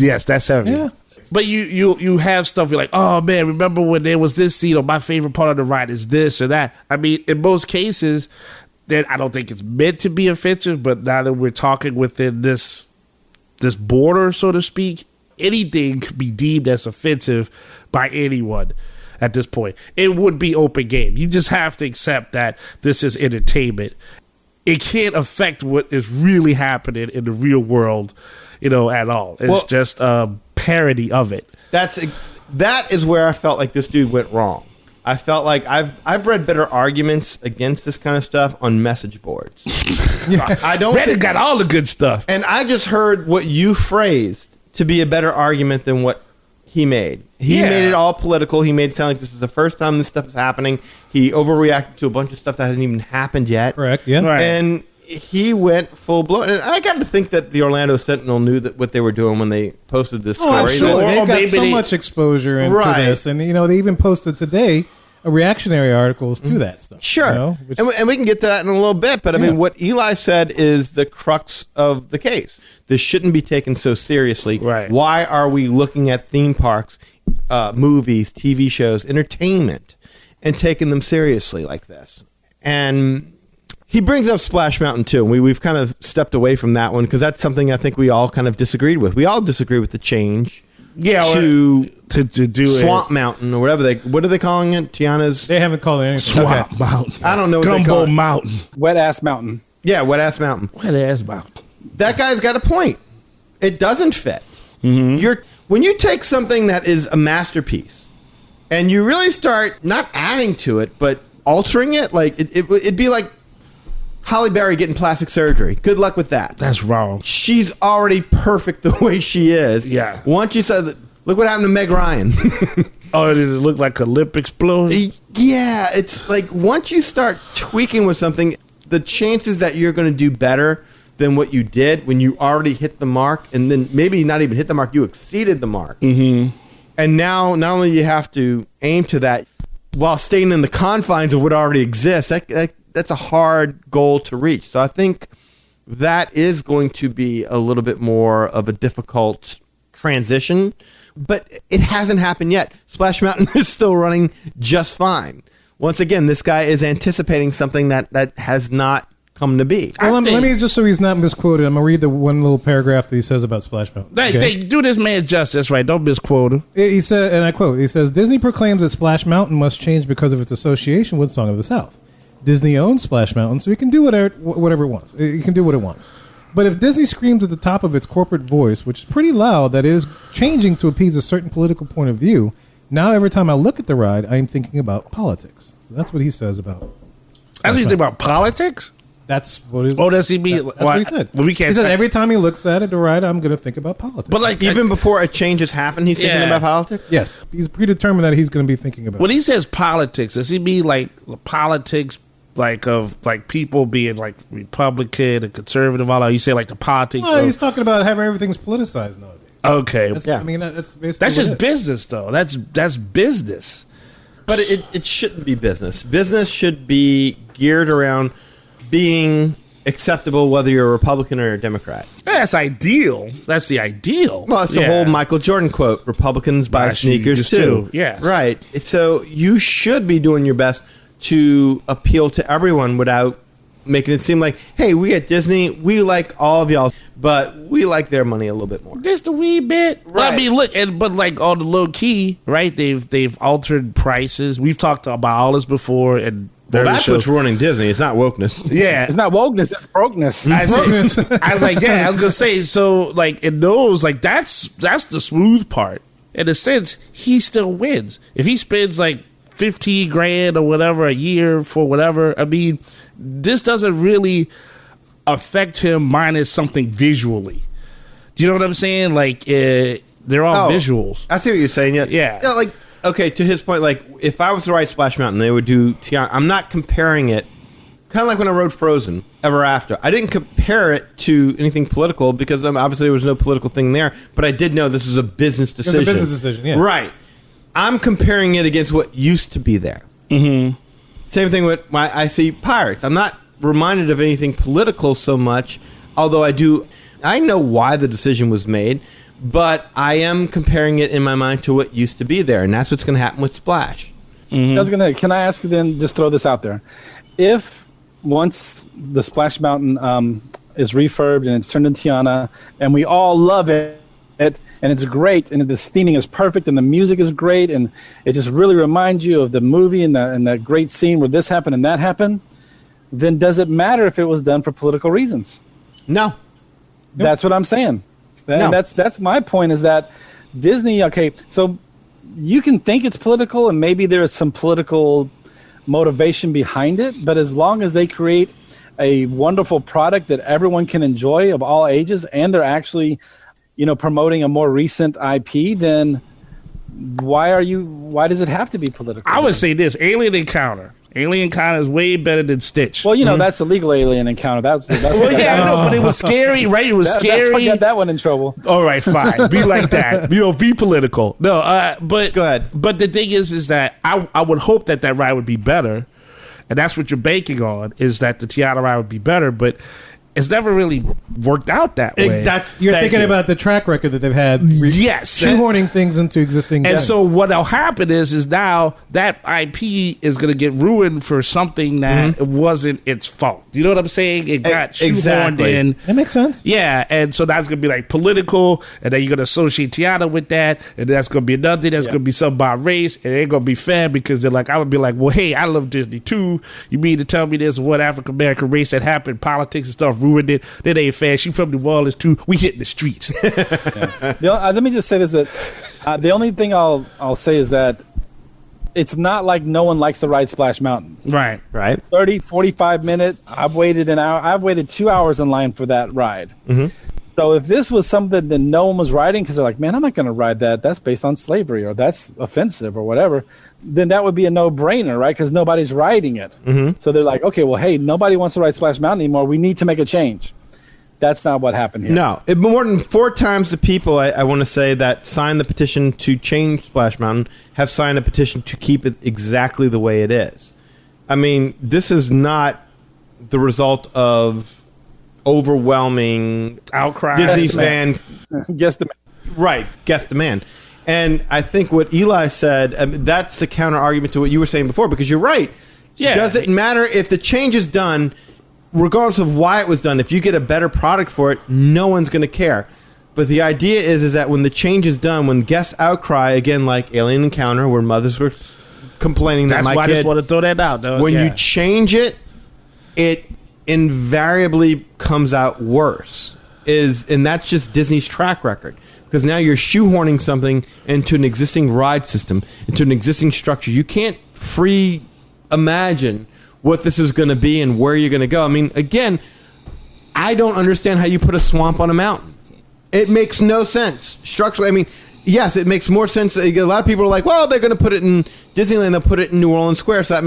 G: heavy.
C: Yeah.
G: But you have stuff, you're like, oh man, remember when there was this scene, or my favorite part of the ride is this or that. I mean, in most cases, then I don't think it's meant to be offensive, but now that we're talking within this border, so to speak, anything could be deemed as offensive by anyone at this point. It would be open game. You just have to accept that this is entertainment. it can't affect what is really happening in the real world, at all. It's just a parody of it.
H: That is where I felt like this dude went wrong. I felt like I've read better arguments against this kind of stuff on message boards. I don't.
G: Reddit got all the good stuff,
H: and I just heard what you phrased to be a better argument than what he made. He made it all political. He made it sound like this is the first time this stuff is happening. He overreacted to a bunch of stuff that hadn't even happened yet.
C: Correct. Yeah.
H: Right. And he went full blown. And I got to think that the Orlando Sentinel knew that what they were doing when they posted this story.
C: Absolutely. They've got so much exposure into this. And, they even posted today reactionary articles to that stuff.
H: Sure. And we can get to that in a little bit. But, I mean, what Eli said is the crux of the case. This shouldn't be taken so seriously.
G: Right.
H: Why are we looking at theme parks, movies, TV shows, entertainment, and taking them seriously like this? And he brings up Splash Mountain, too. We've kind of stepped away from that one because that's something I think we all kind of disagreed with. We all disagree with the change to do Swamp Mountain or whatever what are they calling it? Tiana's?
C: They haven't called it anything.
G: Swamp Mountain.
H: I don't know what
G: Gumbo
H: they call it.
G: Mountain.
I: Wet Ass Mountain.
H: Yeah, Wet Ass Mountain.
G: Wet Ass Mountain.
H: That guy's got a point. It doesn't fit. Mm-hmm. When you take something that is a masterpiece and you really start not adding to it, but altering it, like it'd be like Halle Berry getting plastic surgery. Good luck with that.
G: That's wrong.
H: She's already perfect the way she is.
G: Yeah.
H: Once you said that, look what happened to Meg Ryan.
G: Oh, did it look like a lip explosion?
H: Yeah, it's like once you start tweaking with something, the chances that you're going to do better than what you did when you already hit the mark, and then maybe not even hit the mark, you exceeded the mark.
G: Mm-hmm.
H: And now, not only do you have to aim to that while staying in the confines of what already exists, that's a hard goal to reach. So I think that is going to be a little bit more of a difficult transition, but it hasn't happened yet. Splash Mountain is still running just fine. Once again, this guy is anticipating something that has not come to be.
C: Well, let me, just so he's not misquoted, I'm going to read the one little paragraph that he says about Splash Mountain.
G: They do this man justice, right? Don't misquote him.
C: He said, and I quote, he says, Disney proclaims that Splash Mountain must change because of its association with Song of the South. Disney owns Splash Mountain, so it can do whatever it wants. It can do what it wants. But if Disney screams at the top of its corporate voice, which is pretty loud, that is changing to appease a certain political point of view, now every time I look at the ride, I'm thinking about politics. So that's what he says about.
G: That's what he's thinking about politics?
C: That's what he.
G: Oh, does he mean?
C: That's what he said.
G: Well, we can't.
C: He said every time he looks at it, the ride, I'm going to think about politics.
G: But like
H: even before a change has happened, he's thinking about politics.
C: Yes, he's predetermined that he's going to be thinking about.
G: When he says politics, does he mean like politics, like of like people being like Republican and conservative? All that? You say like the politics.
C: Well, he's talking about how everything's politicized nowadays.
G: Okay,
C: I mean that's basically
G: that's just business, though. That's business.
H: But it shouldn't be business. Business should be geared around being acceptable whether you're a Republican or a Democrat.
G: That's ideal. That's the ideal.
H: Well, it's the whole Michael Jordan quote, Republicans buy sneakers too.
G: Yes.
H: Right. So you should be doing your best to appeal to everyone without making it seem like, hey, we at Disney, we like all of y'all, but we like their money a little bit more.
G: Just a wee bit.
H: Right.
G: I mean, look, but like on the low key, right? They've altered prices. We've talked about all this before, and
H: well, that's what's ruining Disney. It's not wokeness.
G: Yeah,
I: it's not wokeness. It's brokeness.
G: I was like, yeah, I was gonna say. So, like, in those, like, that's the smooth part. In a sense, he still wins if he spends like $15,000 or whatever a year for whatever. I mean, this doesn't really affect him minus something visually. Do you know what I'm saying? Like, they're all visuals.
H: I see what you're saying. Yeah. Like, okay, to his point, like, if I was to ride Splash Mountain, they would do Tiana. I'm not comparing it, kind of like when I rode Frozen Ever After. I didn't compare it to anything political because obviously there was no political thing there, but I did know this was a business decision.
C: It was a business decision, yeah.
H: Right. I'm comparing it against what used to be there.
G: Mm-hmm.
H: Same thing with when I see Pirates. I'm not reminded of anything political so much, although I know why the decision was made, but I am comparing it in my mind to what used to be there, and that's what's going to happen with Splash.
I: Mm-hmm. Can I ask you then, just throw this out there. If once the Splash Mountain is refurbed and it's turned into Tiana, and we all love it, and it's great, and the theming is perfect, and the music is great, and it just really reminds you of the movie and that great scene where this happened and that happened, then does it matter if it was done for political reasons?
H: No.
I: That's what I'm saying.
H: No.
I: That's my point, is that Disney, okay, so you can think it's political and maybe there is some political motivation behind it, but as long as they create a wonderful product that everyone can enjoy of all ages, and they're actually, promoting a more recent IP, then why does it have to be political?
G: I would say this: Alien Encounter. Alien Encounter is way better than Stitch.
I: Well, that's a legal Alien Encounter. That's
G: well, yeah, I know, but it was scary, right? It was scary.
I: That's what got that one in trouble.
G: All right, fine. Be like that. Be political. No, but
H: go ahead.
G: But the thing is that I would hope that ride would be better, and that's what you're banking on, is that the Tiana ride would be better, but it's never really worked out that way.
C: You're thinking about the track record that they've had.
G: Yes.
C: Shoehorning things into existing.
G: And
C: games.
G: so what'll happen is now that IP is going to get ruined for something that wasn't its fault. You know what I'm saying? It got shoehorned in.
C: That makes sense.
G: Yeah, and so that's going to be like political, and then you're going to associate Tiana with that, and that's going to be another thing. That's going to be something about race, and it ain't going to be fair, because they're like, I would be like, well, hey, I love Disney too. You mean to tell me there's one African-American race that happened, politics and stuff ruined it? That ain't fair. She from New Orleans too. We hitting the streets.
I: Let me just say this, that the only thing I'll say is that it's not like no one likes to ride Splash Mountain.
G: Right.
I: 30, 45 minutes. I've waited an hour. I've waited 2 hours in line for that ride. So if this was something that no one was riding, because they're like, man, I'm not going to ride that. That's based on slavery, or that's offensive, or whatever. Then that would be a no-brainer, right? Because nobody's riding it. So they're like, okay, well, hey, nobody wants to ride Splash Mountain anymore. We need to make a change. That's not what happened here.
H: No, more than 4 times the people I want to say that signed the petition to change Splash Mountain have signed a petition to keep it exactly the way it is. I mean, this is not the result of overwhelming
G: outcry,
H: Disney fan
I: guest demand.
H: Right, guest demand. And I think what Eli said, that's the counter argument to what you were saying before, because you're right.
G: Yeah.
H: Does it matter if the change is done, regardless of why it was done? If you get a better product for it, no one's going to care. But the idea is that when the change is done, when guests outcry, again, like Alien Encounter, where mothers were complaining
G: that's
H: that my
G: why
H: kid...
G: I just want to throw that out, though.
H: When you change it, it invariably comes out worse. And that's just Disney's track record. Because now you're shoehorning something into an existing ride system, into an existing structure. You can't imagine what this is going to be and where you're going to go. I mean, again, I don't understand how you put a swamp on a mountain. It makes no sense structurally. I mean, yes, it makes more sense. A lot of people are like, well, they're going to put it in Disneyland. They'll put it in New Orleans Square, so that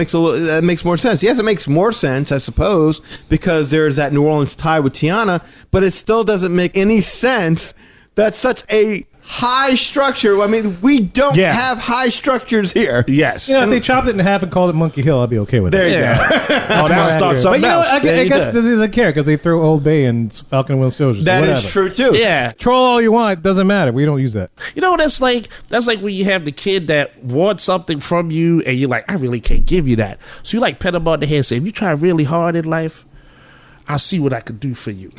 H: makes more sense. Yes, it makes more sense, I suppose, because there's that New Orleans tie with Tiana, but it still doesn't make any sense. That's such a high structure. I mean, we don't have high structures here.
G: Yes.
C: If they chopped it in half and called it Monkey Hill, I'd be okay with
H: there
C: it.
H: There you go.
G: That'll start something else.
C: I guess Disney doesn't care because they throw Old Bay and Falcon and Will Soldiers.
H: That is true, too.
G: Yeah.
C: Troll all you want. Doesn't matter. We don't use that.
G: You know, that's like when you have the kid that wants something from you and you're like, I really can't give you that. So you like pet him on the head and say, if you try really hard in life, I'll see what I can do for you.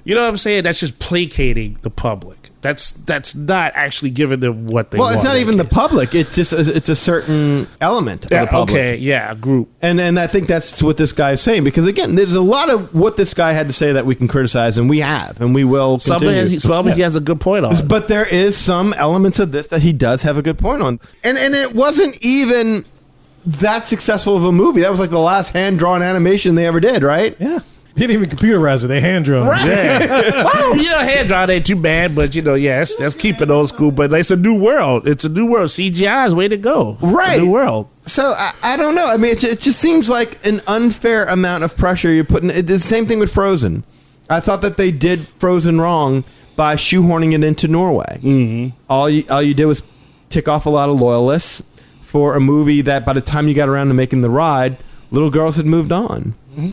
G: You know what I'm saying? That's just placating the public. That's not actually giving them what they want.
H: Well, it's not even the public. It's just it's a certain element of the public.
G: Okay, yeah, a group.
H: And I think that's what this guy is saying, because again, there's a lot of what this guy had to say that we can criticize, and we have, and we will continue.
G: He has a good point on.
H: But there is some elements of this that he does have a good point on, and it wasn't even that successful of a movie. That was like the last hand-drawn animation they ever did, right?
C: Yeah. They didn't even computerize it. They hand drawn it.
G: Right. Yeah. Well, hand drawn ain't too bad, but that's keeping old school. But it's a new world. It's a new world. CGI is way to go.
H: Right.
G: It's a new world.
H: So I don't know. I mean, it just seems like an unfair amount of pressure you're putting. It's the same thing with Frozen. I thought that they did Frozen wrong by shoehorning it into Norway.
G: Mm-hmm.
H: All you did was tick off a lot of loyalists for a movie that by the time you got around to making the ride, little girls had moved on. Mm-hmm.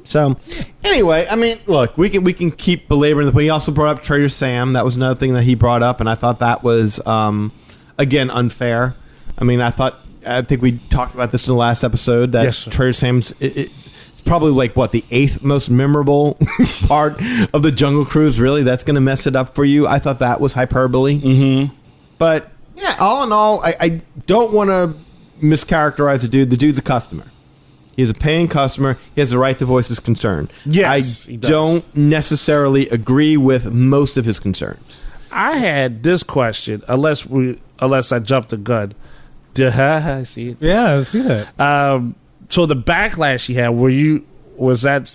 H: So, anyway, I mean, look, we can keep belaboring the point. He also brought up Trader Sam. That was another thing that he brought up, and I thought that was, again, unfair. I mean, I think we talked about this in the last episode, that Trader Sam's, it's probably like, the 8th most memorable part of the Jungle Cruise. Really? That's going to mess it up for you? I thought that was hyperbole.
G: Mm-hmm.
H: But, yeah, all in all, I don't want to mischaracterize the dude. The dude's a customer. He's a paying customer. He has the right to voice his concern.
G: Yes,
H: I
G: he does.
H: don't necessarily agree with most of his concerns.
G: I had this question, unless I jumped the gun. I see it.
C: Yeah, I see that.
G: So the backlash he had,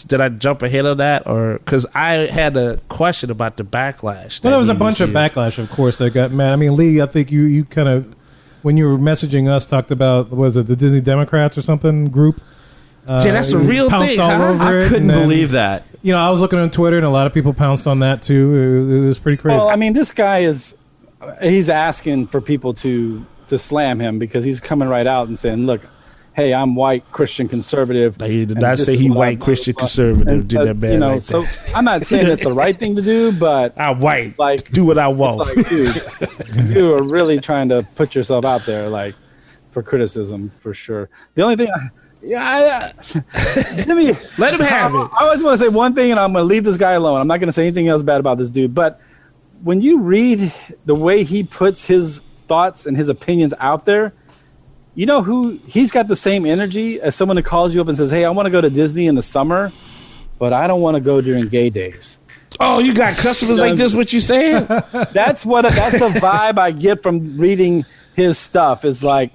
G: did I jump ahead of that, or because I had a question about the backlash?
C: Well, there was a bunch of backlash, of course, that got mad. I mean, Lee, I think you kind of, when you were messaging us, talked about, was it the Disney Democrats or something group?
G: Yeah, that's a real thing.
H: I couldn't believe that.
C: You know, I was looking on Twitter, and a lot of people pounced on that too. It was pretty crazy.
I: Well, I mean, this guy he's asking for people to slam him because he's coming right out and saying, look, hey, I'm white Christian conservative.
G: He did not say he white Christian conservative. Did that bad,
I: you know,
G: like
I: so
G: that.
I: I'm not saying it's the right thing to do, but
G: I'm white.
I: Like,
G: do what I want.
I: It's like, dude, you are really trying to put yourself out there, like, for criticism, for sure. The only thing, let
G: him have it.
I: I always want to say one thing, and I'm going to leave this guy alone. I'm not going to say anything else bad about this dude. But when you read the way he puts his thoughts and his opinions out there, you know who he's got the same energy as someone that calls you up and says, hey, I want to go to Disney in the summer, but I don't want to go during gay days.
G: Oh, you got customers like this, what you saying?
I: That's the vibe I get from reading his stuff. Is like,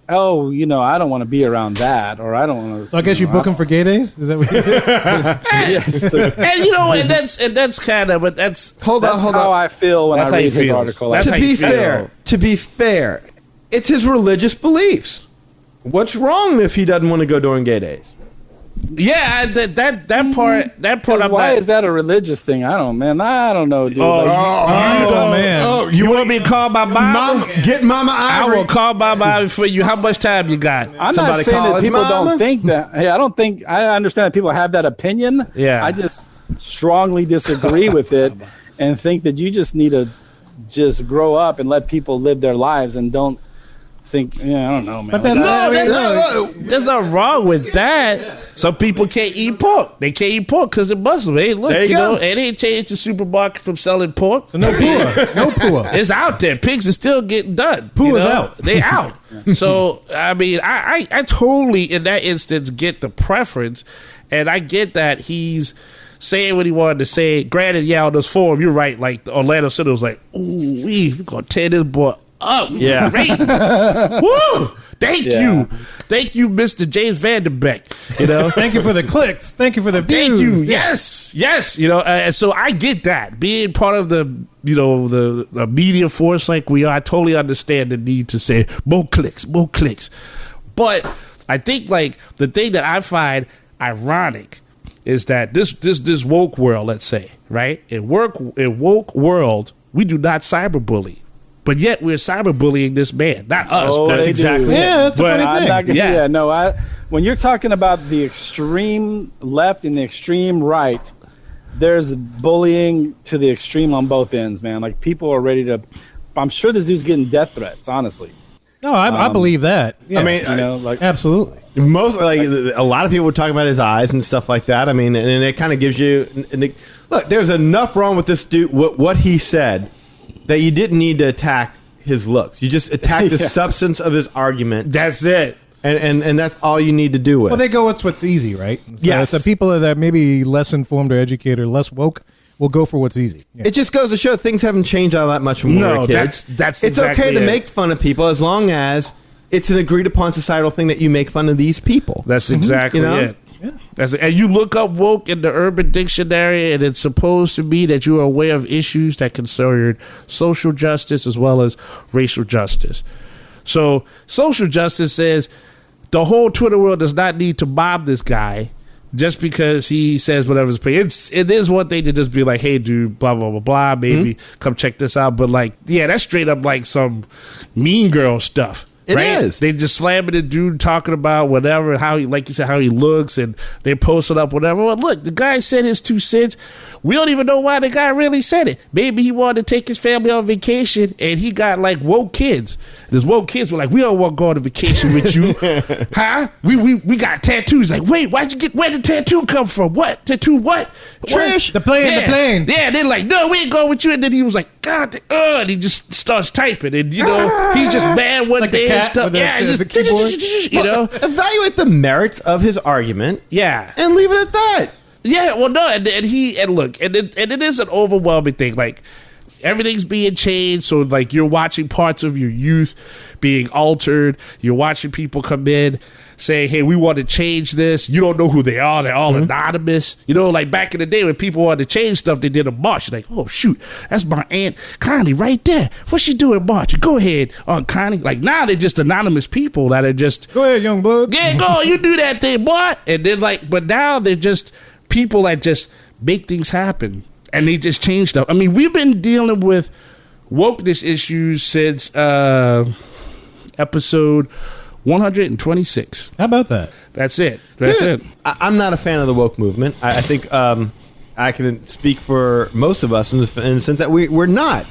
I: oh, you know, I don't want to be around that, or I don't want to.
C: So I guess you book him for gay days? Is that what you
I: Yes.
G: And you know, and that's kind of, but that's
H: hold on.
I: how I feel when I read his article.
G: That's
H: To be fair, it's his religious beliefs. What's wrong if he doesn't want to go during gay days?
G: Yeah, that part.
I: Why is that a religious thing? I don't know, dude.
G: Man. You want me to call my mama?
H: Get Mama Ivory.
G: I will call my mama for you. How much time you got?
I: I'm not saying that people don't think that. Hey, I understand that people have that opinion.
G: Yeah.
I: I just strongly disagree with it and think that you just need to just grow up and let people live their lives and don't think, I don't know, man.
C: But
G: there's nothing wrong with that. Some people can't eat pork. They can't eat pork because it's Muslim. Hey, look, you know, it ain't changed the supermarket from selling pork.
C: So no pua. No pua.
G: It's out there. Pigs are still getting done.
C: Pua's out.
G: They out. So, I mean, I totally, in that instance, get the preference. And I get that he's saying what he wanted to say. Granted, on this forum, you're right. Like, Orlando Sentinel was like, ooh, we're going to tear this boy up.
H: Yeah.
G: Woo! Thank you, Mr. James Vanderbeck. You know,
C: thank you for the clicks. Thank you for the views.
G: Thank you. Yes. You know, and so I get that being part of the the media force like we are. I totally understand the need to say more clicks. But I think like the thing that I find ironic is that this woke world, let's say, right? In woke world, we do not cyberbully. But yet we're cyberbullying this man, not us.
I: Oh,
G: that's exactly
I: it.
C: Yeah, that's a funny thing.
I: When you're talking about the extreme left and the extreme right, there's bullying to the extreme on both ends, man. Like people are ready to. I'm sure this dude's getting death threats. Honestly.
C: No, I believe that. Yeah.
H: I mean,
C: absolutely.
H: Most a lot of people were talking about his eyes and stuff like that. I mean, and it kind of gives you look. There's enough wrong with this dude. What he said. That you didn't need to attack his looks. You just attack the substance of his argument.
G: That's it.
H: And that's all you need to do with it.
C: Well, they go with what's easy, right? So
H: yes.
C: The people that maybe less informed or educated or less woke will go for what's easy. Yeah.
H: It just goes to show things haven't changed all that much from when we were kids.
G: That's
H: it's
G: exactly
H: okay to
G: it.
H: make fun of people as long as it's an agreed upon societal thing that you make fun of these people.
G: That's exactly it. Yeah. And you look up woke in the Urban Dictionary, and it's supposed to be that you are aware of issues that concern social justice as well as racial justice. So social justice says the whole Twitter world does not need to mob this guy just because he says whatever's paid. It is one thing to just be like, hey, dude, blah, blah, blah, blah, maybe come check this out. But like, yeah, that's straight up like some Mean Girl stuff.
H: It
G: right?
H: is.
G: They just slamming the dude talking about whatever, how he, like you said, how he looks, and they posted up whatever. Well, look, the guy said his 2 cents. We don't even know why the guy really said it. Maybe he wanted to take his family on vacation, and he got like woke kids. And his woke kids were like, "We don't want to go on a vacation with you, huh? We got tattoos." Like, wait, where did the tattoo come from? What tattoo? What?
H: Trish,
C: the plane.
G: Yeah, they're like, "No, we ain't going with you." And then he was like, God, and he just starts typing, and he's just mad one
C: Like the
G: day and
C: cat
G: stuff.
C: with the keyboard?
H: Evaluate the merits of his argument.
G: Yeah.
H: And leave it at that.
G: Yeah, well, no, and look, it is an overwhelming thing. Like, everything's being changed, so like you're watching parts of your youth being altered. You're watching people come in saying, "Hey, we want to change this." You don't know who they are; they're all anonymous. Like back in the day when people wanted to change stuff, they did a march. Like, "Oh shoot, that's my Aunt Connie right there. What's she doing marching? Go ahead, Aunt Connie." Like now they're just anonymous people that are just
C: Go ahead, young bud.
G: yeah, go, you do that thing, boy. And then but now they're just people that just make things happen. And they just changed stuff. I mean, we've been dealing with wokeness issues since episode 126.
C: How about that?
G: That's it. That's it.
H: I'm not a fan of the woke movement. I think I can speak for most of us in the sense that we're not.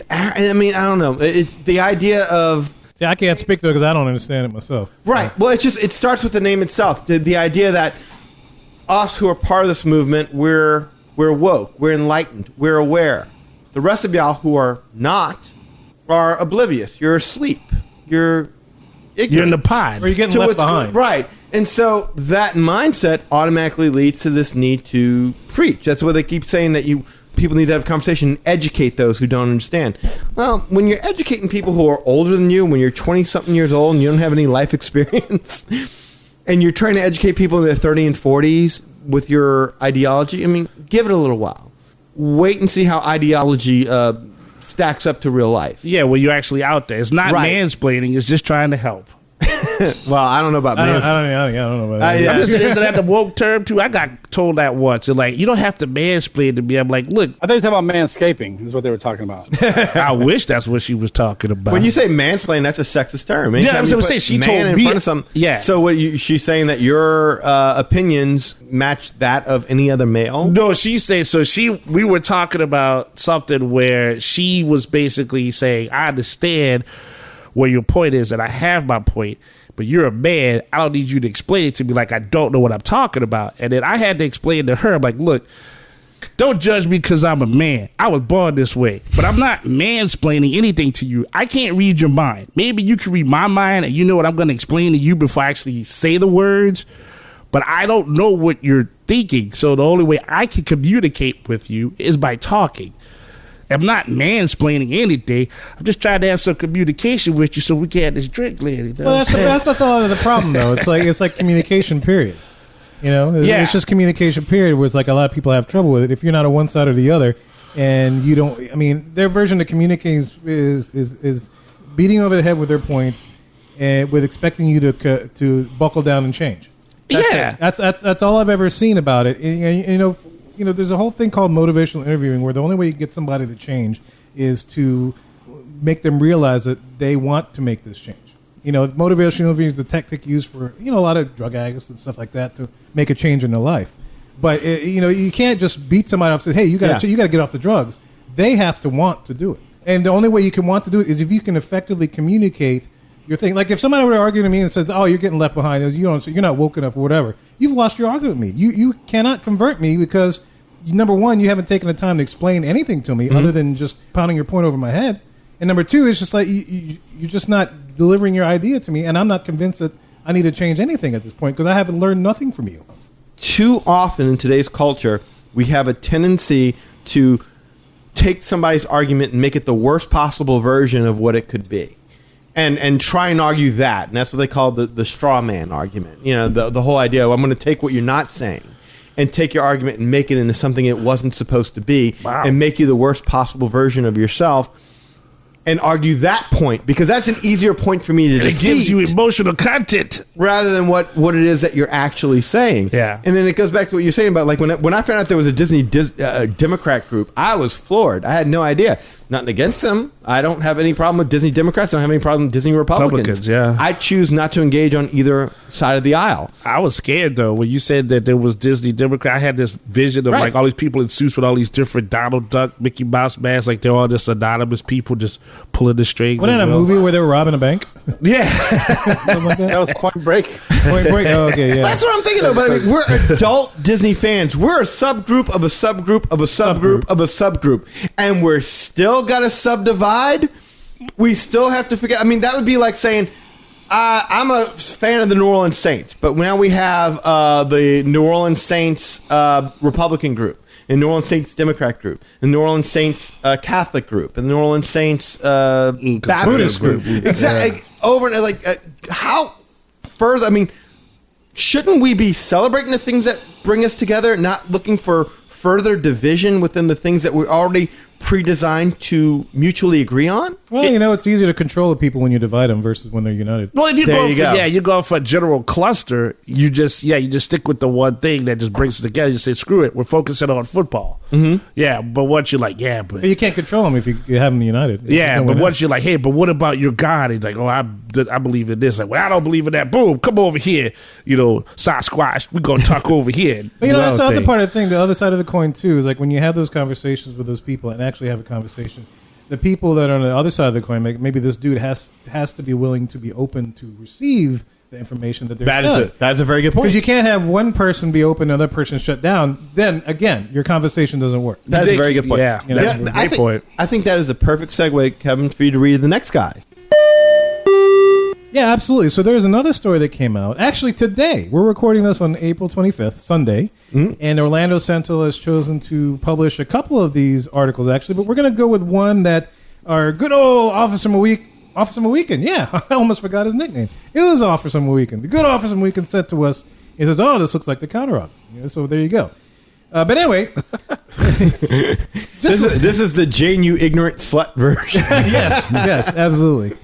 H: I don't know. It's the idea of...
C: See, I can't speak to it because I don't understand it myself.
H: Right. Well, it starts with the name itself. The idea that us who are part of this movement, we're woke, we're enlightened, we're aware. The rest of y'all who are not are oblivious. You're asleep. You're ignorant.
G: You're in the pod.
C: Or you're getting left behind.
H: Right. And so that mindset automatically leads to this need to preach. That's why they keep saying that people need to have a conversation and educate those who don't understand. Well, when you're educating people who are older than you, when you're 20-something years old and you don't have any life experience, and you're trying to educate people in their 30s and 40s with your ideology, I mean, give it a little while. Wait and see how ideology stacks up to real life.
G: Yeah, well, you're actually out there. It's not
H: Right.
G: mansplaining. It's just trying to help.
H: Well, I don't know about
C: I don't
H: mansplaining.
C: know about that.
H: Yeah.
G: I'm just saying, isn't that the woke term too? I got told that once. And like, you don't have to mansplain to me. I'm like, look,
I: I thought you were talking about manscaping is what they were talking about.
G: I wish that's what she was talking about.
H: When you say mansplain, that's a sexist term.
G: Yeah, I
H: Anytime
G: was
H: you
G: gonna
H: put
G: say, she
H: man
G: told
H: in
G: me-
H: front of some.
G: Yeah.
H: So she's saying that your opinions match that of any other male.
G: No, she said so. We were talking about something where she was basically saying, I understand where your point is, and I have my point, but you're a man. I don't need you to explain it to me like I don't know what I'm talking about. And then I had to explain to her, I'm like, look, don't judge me because I'm a man. I was born this way, but I'm not mansplaining anything to you. I can't read your mind. Maybe you can read my mind and you know what I'm going to explain to you before I actually say the words, but I don't know what you're thinking. So the only way I can communicate with you is by talking. I'm not mansplaining anything. I'm just trying to have some communication with you so we can have this drink later. You know
C: Well,
G: what I'm saying?
C: that's the problem, though. It's like communication, period.
G: Yeah.
C: It's just communication, period, where it's like a lot of people have trouble with it. If you're not on one side or the other, and you don't, I mean, their version of communicating is beating over the head with their point, and with expecting you to buckle down and change. That's all I've ever seen about it. And, there's a whole thing called motivational interviewing where the only way you get somebody to change is to make them realize that they want to make this change. Motivational interviewing is the tactic used for, a lot of drug addicts and stuff like that to make a change in their life. But, you can't just beat somebody off and say, hey, you got to get off the drugs. They have to want to do it. And the only way you can want to do it is if you can effectively communicate your thing. Like if somebody were to argue to me and says, oh, you're getting left behind, you're not woke enough or whatever, you've lost your argument with me. You cannot convert me because, number one, you haven't taken the time to explain anything to me other than just pounding your point over my head. And number two, it's just like you're just not delivering your idea to me, and I'm not convinced that I need to change anything at this point because I haven't learned nothing from you.
H: Too often in today's culture, we have a tendency to take somebody's argument and make it the worst possible version of what it could be. And try and argue that. And that's what they call the straw man argument. The whole idea of I'm going to take what you're not saying and take your argument and make it into something it wasn't supposed to be and make you the worst possible version of yourself and argue that point because that's an easier point for me to defeat.
G: It gives you emotional content.
H: Rather than what it is that you're actually saying.
G: Yeah.
H: And then it goes back to what you're saying about like when I found out there was a Disney Democrat group, I was floored. I had no idea. Nothing against them. I don't have any problem with Disney Democrats. I don't have any problem with Disney Republicans.
G: Yeah.
H: I choose not to engage on either side of the aisle.
G: I was scared though when you said that there was Disney Democrat. I had this vision of like all these people in suits with all these different Donald Duck, Mickey Mouse masks, like they're all just anonymous people just pulling the strings.
C: Wasn't that a movie where they were robbing a bank?
G: Yeah.
C: Something like that?
I: That was Point Break.
C: Point Break. Oh, okay, yeah.
H: That's what I'm thinking though. But I mean, we're adult Disney fans. We're a subgroup of a subgroup of a subgroup of a subgroup, and we're still got to subdivide. We still have to figure. I mean, that would be like saying, I'm a fan of the New Orleans Saints, but now we have the New Orleans Saints Republican group, and New Orleans Saints Democrat group, and New Orleans Saints Catholic group, and New Orleans Saints Baptist group. Exactly.
G: Yeah.
H: Over and like how further? I mean, shouldn't we be celebrating the things that bring us together, not looking for further division within the things that we're already pre-designed to mutually agree on?
C: Well, it's easier to control the people when you divide them versus when they're united.
G: Well, if
H: you
G: go for a general cluster, you just stick with the one thing that just brings it together. You say, screw it, we're focusing on football. Mm-hmm. Yeah, but once you're like,
C: but you can't control them if you have them united.
G: Yeah, but once you're like, hey, but what about your God? He's like, oh, I believe in this. Like, well, I don't believe in that. Boom, come over here. Sasquatch, we're gonna talk over here.
C: But that's the other part of the thing. The other side of the coin too is like when you have those conversations with those people and actually have a conversation. The people that are on the other side of the coin, maybe this dude has to be willing to be open to receive the information that they're selling.
H: That's a very good point.
C: Because you can't have one person be open and another person shut down. Then, again, your conversation doesn't work.
H: That's a very good point.
G: Yeah, that's a great point.
H: I think that is a perfect segue, Kevin, for you to read the next guy.
C: Yeah, absolutely. So there's another story that came out. Actually, today. We're recording this on April 25th, Sunday. Mm-hmm. And Orlando Sentinel has chosen to publish a couple of these articles, actually. But we're going to go with one that our good old Officer Weekend. Yeah, I almost forgot his nickname. It was Officer Weekend. The good Officer Weekend said to us, he says, oh, this looks like the counter-op. So there you go. But anyway.
H: This is the Jane, you ignorant slut version.
C: Yes, absolutely.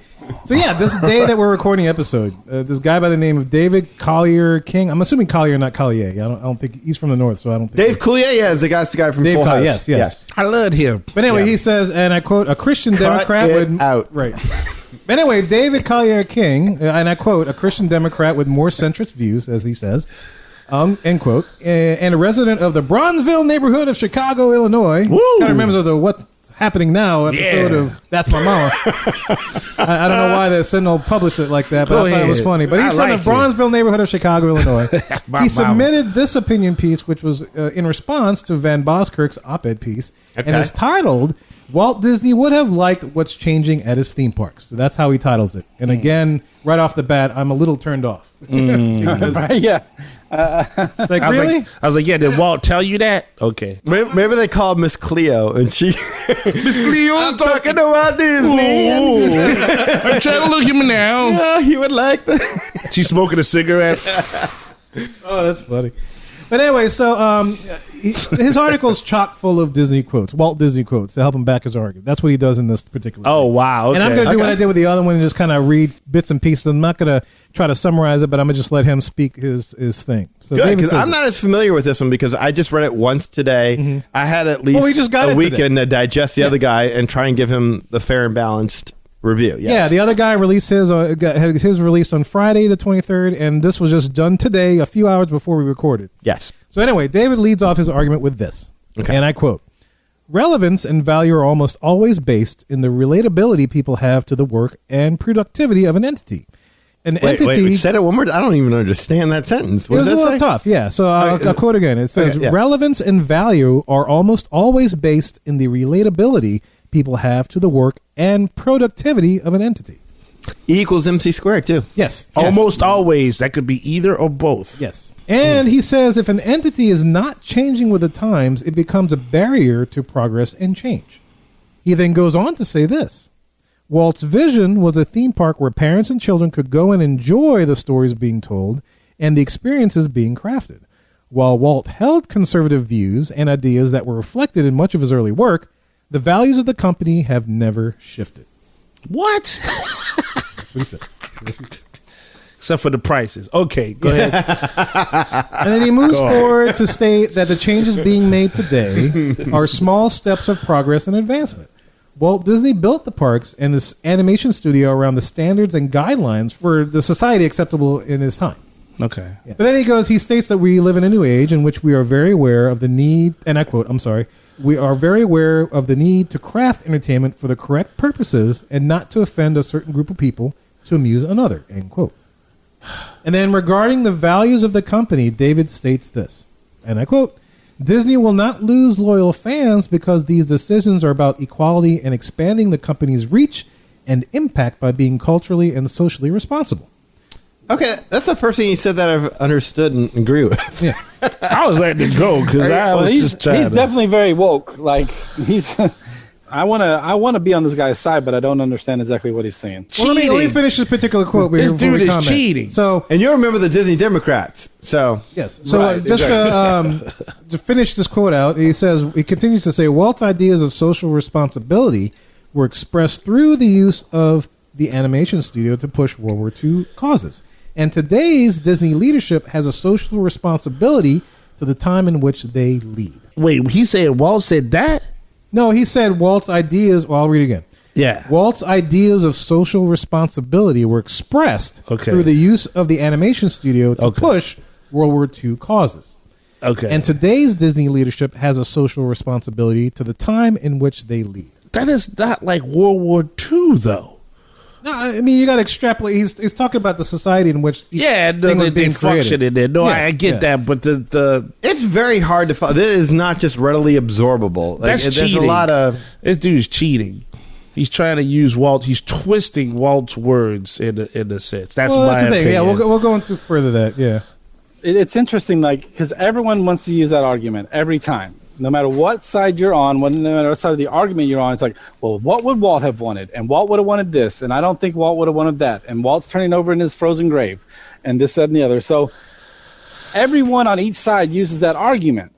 C: So yeah, this day that we're recording episode, this guy by the name of David Collier King. I'm assuming Collier, not Collier. I don't think he's from the north, so I don't think.
H: Dave Collier, is the guy from
C: Dave
H: Full House.
C: Yes.
G: I love him.
C: But anyway, he says, and I quote, a Christian Democrat would
H: out.
C: Right. But anyway, David Collier King, and I quote, a Christian Democrat with more centrist views, as he says, end quote, and a resident of the Bronzeville neighborhood of Chicago, Illinois. Kind of remembers the What Happening Now episode of That's My Mama. I don't know why the Sentinel published it like that, but I thought it was funny. But he's from the Bronzeville neighborhood of Chicago, Illinois. He submitted this opinion piece, which was in response to Van Boskirk's op-ed piece, and is titled, Walt Disney would have liked what's changing at his theme parks. So that's how he titles it. And again, right off the bat, I'm a little turned off.
I: Yeah.
C: It's like, really?
G: I was like, yeah, did Walt tell you that? Okay.
H: Maybe they called Miss Cleo, and she...
G: Miss Cleo,
H: I'm talking about Disney.
G: I'm trying to look at me now.
H: Yeah, he would like that.
G: She's smoking a cigarette.
C: Oh, that's funny. But anyway, so his article's chock full of Disney quotes, Walt Disney quotes, to help him back his argument. That's what he does in this particular
G: Oh, wow. Okay.
C: And I'm going to do what I did with the other one and just kind of read bits and pieces. I'm not going to try to summarize it, but I'm going to just let him speak his thing. So
H: good, because I'm not as familiar with this one because I just read it once today. Mm-hmm. I had at least a weekend to digest the other guy and try and give him the fair and balanced review. Yes.
C: Yeah, the other guy released his released on Friday the 23rd, and this was just done today, a few hours before we recorded.
H: Yes.
C: So anyway, David leads off his argument with this, and I quote, relevance and value are almost always based in the relatability people have to the work and productivity of an entity.
H: Wait, said it one more time. I don't even understand that sentence. What does that say? It was a little
C: tough, yeah. So I'll quote again. It says, relevance and value are almost always based in the relatability people have to the work and productivity of an entity.
H: E equals MC squared, too.
C: Yes.
G: Almost always. That could be either or both.
C: Yes. And he says if an entity is not changing with the times, it becomes a barrier to progress and change. He then goes on to say this. Walt's vision was a theme park where parents and children could go and enjoy the stories being told and the experiences being crafted. While Walt held conservative views and ideas that were reflected in much of his early work, the values of the company have never shifted.
G: What?
C: That's what he said.
G: Except for the prices. Okay, go ahead.
C: And then he moves forward to state that the changes being made today are small steps of progress and advancement. Walt Disney built the parks and this animation studio around the standards and guidelines for the society acceptable in his time.
G: Okay.
C: Yeah. But then he states that we live in a new age in which we are very aware of the need, and I quote, we are very aware of the need to craft entertainment for the correct purposes and not to offend a certain group of people, to amuse another, end quote. And then regarding the values of the company, David states this, and I quote, Disney will not lose loyal fans because these decisions are about equality and expanding the company's reach and impact by being culturally and socially responsible.
H: Okay, that's the first thing he said that I've understood and agree with.
C: Yeah.
G: I was letting it go because
I: he's definitely very woke. Like he's, I want to be on this guy's side, but I don't understand exactly what he's saying.
C: Well, let me finish this particular quote.
G: This dude is cheating.
C: So,
H: and you remember the Disney Democrats, so
C: yes. So right, just to finish this quote out, he continues to say, Walt's ideas of social responsibility were expressed through the use of the animation studio to push World War II causes. And today's Disney leadership has a social responsibility to the time in which they lead.
G: Wait, he said Walt said that?
C: No, he said Walt's ideas. Well, I'll read it again.
G: Yeah.
C: Walt's ideas of social responsibility were expressed through the use of the animation studio to push World War II causes.
G: Okay.
C: And today's Disney leadership has a social responsibility to the time in which they lead.
G: That is not like World War II, though.
C: No, I mean, you got to extrapolate. He's talking about the society in which
G: they function in there. No, yes, I get that, but the
H: it's very hard to follow. This is not just readily absorbable. Like,
G: that's cheating.
H: There's a lot of
G: this dude's cheating. He's trying to use Walt. He's twisting Walt's words in a sense. That's my opinion.
C: Yeah, we'll go into further that. Yeah,
I: it's interesting, like because everyone wants to use that argument every time. No matter what side you're on, no matter what side of the argument you're on, it's like, well, what would Walt have wanted? And Walt would have wanted this. And I don't think Walt would have wanted that. And Walt's turning over in his frozen grave. And this, that, and the other. So everyone on each side uses that argument.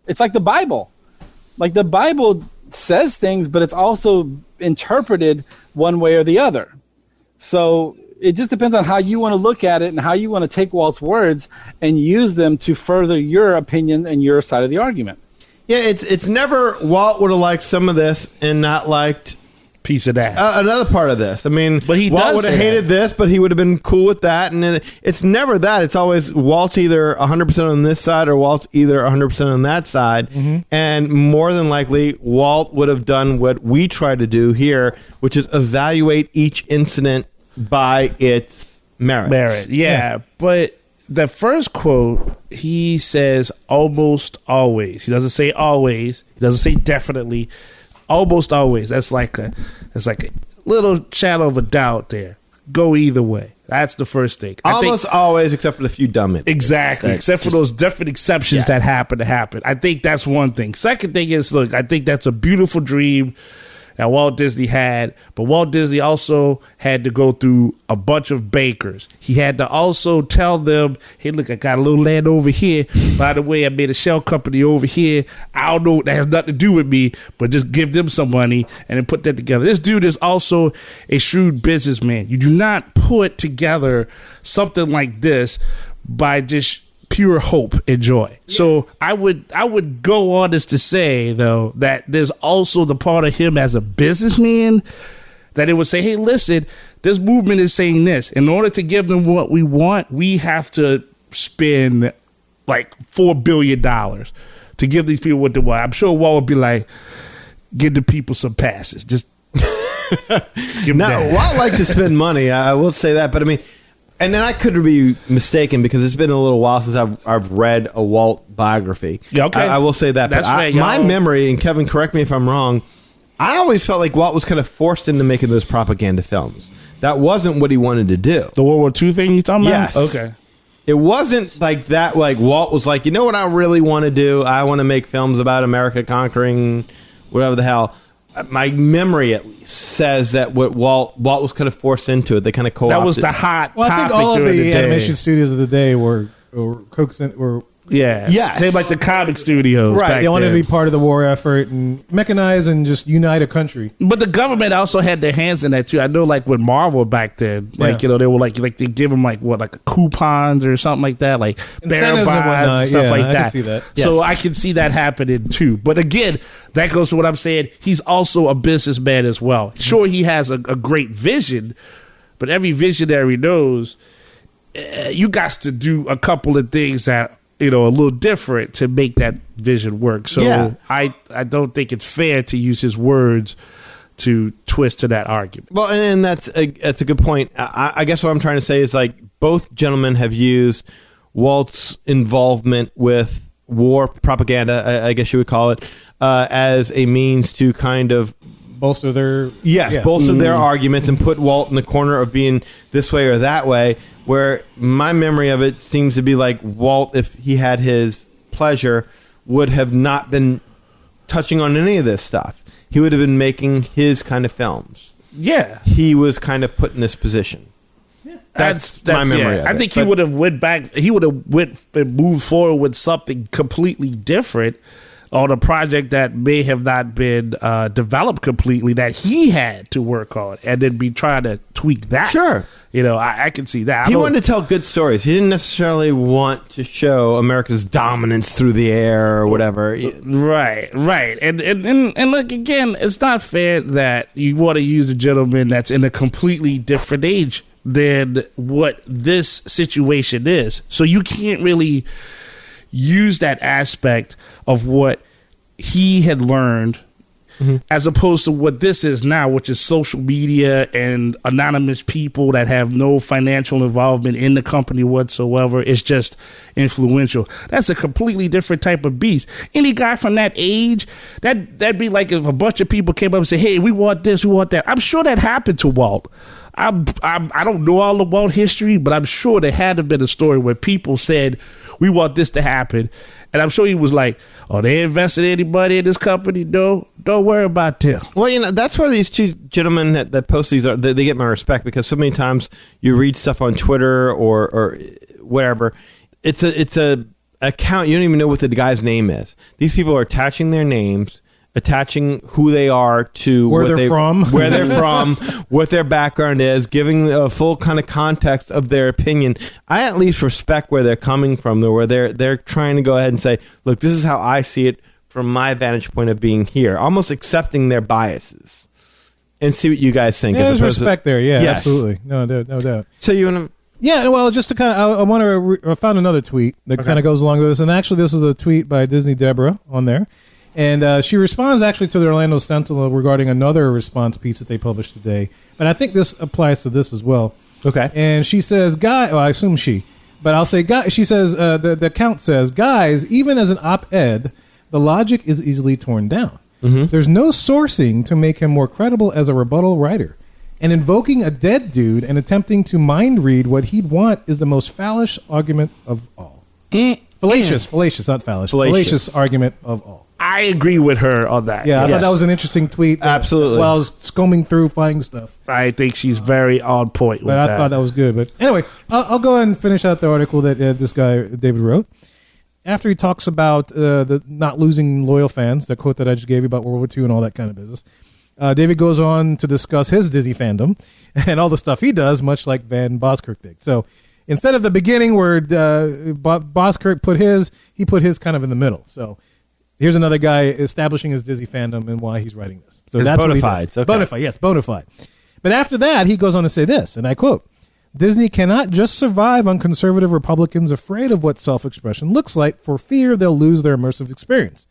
I: It's like the Bible. Like the Bible says things, but it's also interpreted one way or the other. So it just depends on how you want to look at it and how you want to take Walt's words and use them to further your opinion and your side of the argument.
H: Yeah, it's never Walt would have liked some of this and not liked
G: piece of that.
H: Another part of this. I mean,
G: but
H: Walt would have hated this, but he would have been cool with that. And then it's never that. It's always Walt's either 100% on this side or Walt's either 100% on that side. Mm-hmm. And more than likely, Walt would have done what we try to do here, which is evaluate each incident by its merits.
G: Yeah. But the first quote, he says almost always. He doesn't say always. He doesn't say definitely. Almost always. That's like a little shadow of a doubt there. Go either way. That's the first thing.
H: Almost always, except for the few dumb idiots.
G: Exactly. Except for those different exceptions that happen to happen. I think that's one thing. Second thing is, look, I think that's a beautiful dream that Walt Disney had, but Walt Disney also had to go through a bunch of bankers. He had to also tell them, hey, look, I got a little land over here. By the way, I made a shell company over here. I don't know, that has nothing to do with me, but just give them some money and then put that together. This dude is also a shrewd businessman. You do not put together something like this by just pure hope and joy. Yeah. So I would go on as to say, though, that there's also the part of him as a businessman that it would say, hey, listen, this movement is saying this. In order to give them what we want, we have to spend like $4 billion to give these people what they want. I'm sure Walt would be like, give the people some passes. Just give them that.
H: Walt like to spend money. I will say that. But I mean, and then I could be mistaken because it's been a little while since I've read a Walt biography.
G: Yeah, okay.
H: I will say that.
G: That's fair,
H: my memory, and Kevin, correct me if I'm wrong, I always felt like Walt was kind of forced into making those propaganda films. That wasn't what he wanted to do.
G: The World War II thing you're talking about?
H: Yes.
G: Okay.
H: It wasn't like that. Like Walt was like, you know what I really want to do? I want to make films about America conquering whatever the hell. My memory at least says that what Walt was kind of forced into it. They kind of co-opted.
G: That was the hot topic.
C: Well, I think all of the
G: day.
C: animation studios of the day were
G: yes. Same like the comic studios.
C: Right. They wanted to be part of the war effort and mechanize and just unite a country.
G: But the government also had their hands in that too. I know, like with Marvel back then, like they were like they give them like coupons or something like that, like bearer bonds and stuff like that. I can see that. So I can see that happening too. But again, that goes to what I'm saying. He's also a businessman as well. Sure, he has a great vision, but every visionary knows you got to do a couple of things that, a little different to make that vision work. So I don't think it's fair to use his words to twist to that argument.
H: Well, and that's a good point. I guess what I'm trying to say is like both gentlemen have used Walt's involvement with war propaganda, I guess you would call it, as a means to kind of
C: bolster their
H: bolster their arguments and put Walt in the corner of being this way or that way. Where my memory of it seems to be like Walt, if he had his pleasure, would have not been touching on any of this stuff. He would have been making his kind of films.
G: Yeah,
H: he was kind of put in this position. That's my memory.
G: I think he would have went back. He would have went and moved forward with something completely different on a project that may have not been developed completely, that he had to work on, and then be trying to tweak that.
H: Sure.
G: I can see that.
H: He wanted to tell good stories. He didn't necessarily want to show America's dominance through the air or whatever.
G: Right. And look, again, it's not fair that you want to use a gentleman that's in a completely different age than what this situation is. So you can't really use that aspect of what he had learned as opposed to what this is now, which is social media and anonymous people that have no financial involvement in the company whatsoever. It's just influential. That's a completely different type of beast. Any guy from that age, that'd be like if a bunch of people came up and said, hey, we want this, we want that. I'm sure that happened to Walt. I don't know all the Walt history, but I'm sure there had to have been a story where people said, we want this to happen. And I'm sure he was like, oh, they invested anybody in this company? No, don't worry about them.
H: Well, that's where these two gentlemen that post these are, they get my respect, because so many times you read stuff on Twitter or whatever. It's a account. You don't even know what the guy's name is. These people are attaching their names, attaching who they are to
C: where they're from,
H: what their background is, giving a full kind of context of their opinion. I at least respect where they're coming from, though, where they're trying to go ahead and say, look, this is how I see it from my vantage point of being here, almost accepting their biases and see what you guys think.
C: Yeah, there's respect there. Yeah, yes. Absolutely. No doubt.
H: So you want to...
C: Yeah, well, just to kind of, I want to, I found another tweet that kind of goes along with this. And actually, this is a tweet by Disney Deborah on there. And she responds actually to the Orlando Sentinel regarding another response piece that they published today. But I think this applies to this as well.
H: Okay.
C: And she says, I assume she, but I'll say, she says, the account says, guys, even as an op-ed, the logic is easily torn down. Mm-hmm. There's no sourcing to make him more credible as a rebuttal writer. And invoking a dead dude and attempting to mind read what he'd want is the most fallacious argument of all. Fallacious, not fallacious. Fallacious argument of all.
G: I agree with her on that.
C: Yeah, I thought that was an interesting tweet.
H: Absolutely.
C: While I was combing through finding stuff.
G: I think she's very on point with that.
C: But I thought that was good. But anyway, I'll go ahead and finish out the article that this guy, David, wrote. After he talks about the not losing loyal fans, the quote that I just gave you about World War II and all that kind of business, David goes on to discuss his Disney fandom and all the stuff he does, much like Van Boskirk did. So instead of the beginning where Boskirk put his kind of in the middle. So here's another guy establishing his Disney fandom and why he's writing this. So that's bona fides. Okay. Bona fide, yes, bona fide. But after that, he goes on to say this, and I quote, Disney cannot just survive on conservative Republicans afraid of what self-expression looks like for fear they'll lose their immersive experience.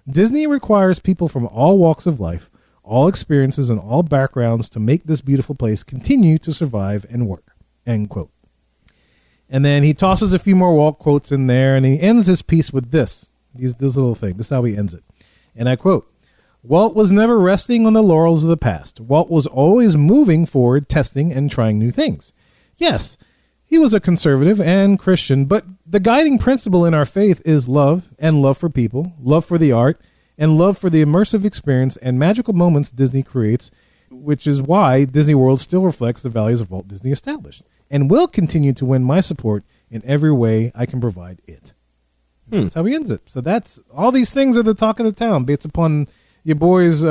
C: Disney requires people from all walks of life, all experiences, and all backgrounds to make this beautiful place continue to survive and work. End quote. And then he tosses a few more Walt quotes in there, and he ends his piece with this little thing. This is how he ends it. And I quote, Walt was never resting on the laurels of the past. Walt was always moving forward, testing, and trying new things. Yes, he was a conservative and Christian, but the guiding principle in our faith is love and love for people, love for the art, and love for the immersive experience and magical moments Disney creates, which is why Disney World still reflects the values of Walt Disney established and will continue to win my support in every way I can provide it. That's how he ends it. So that's all these things are the talk of the town based upon your boy's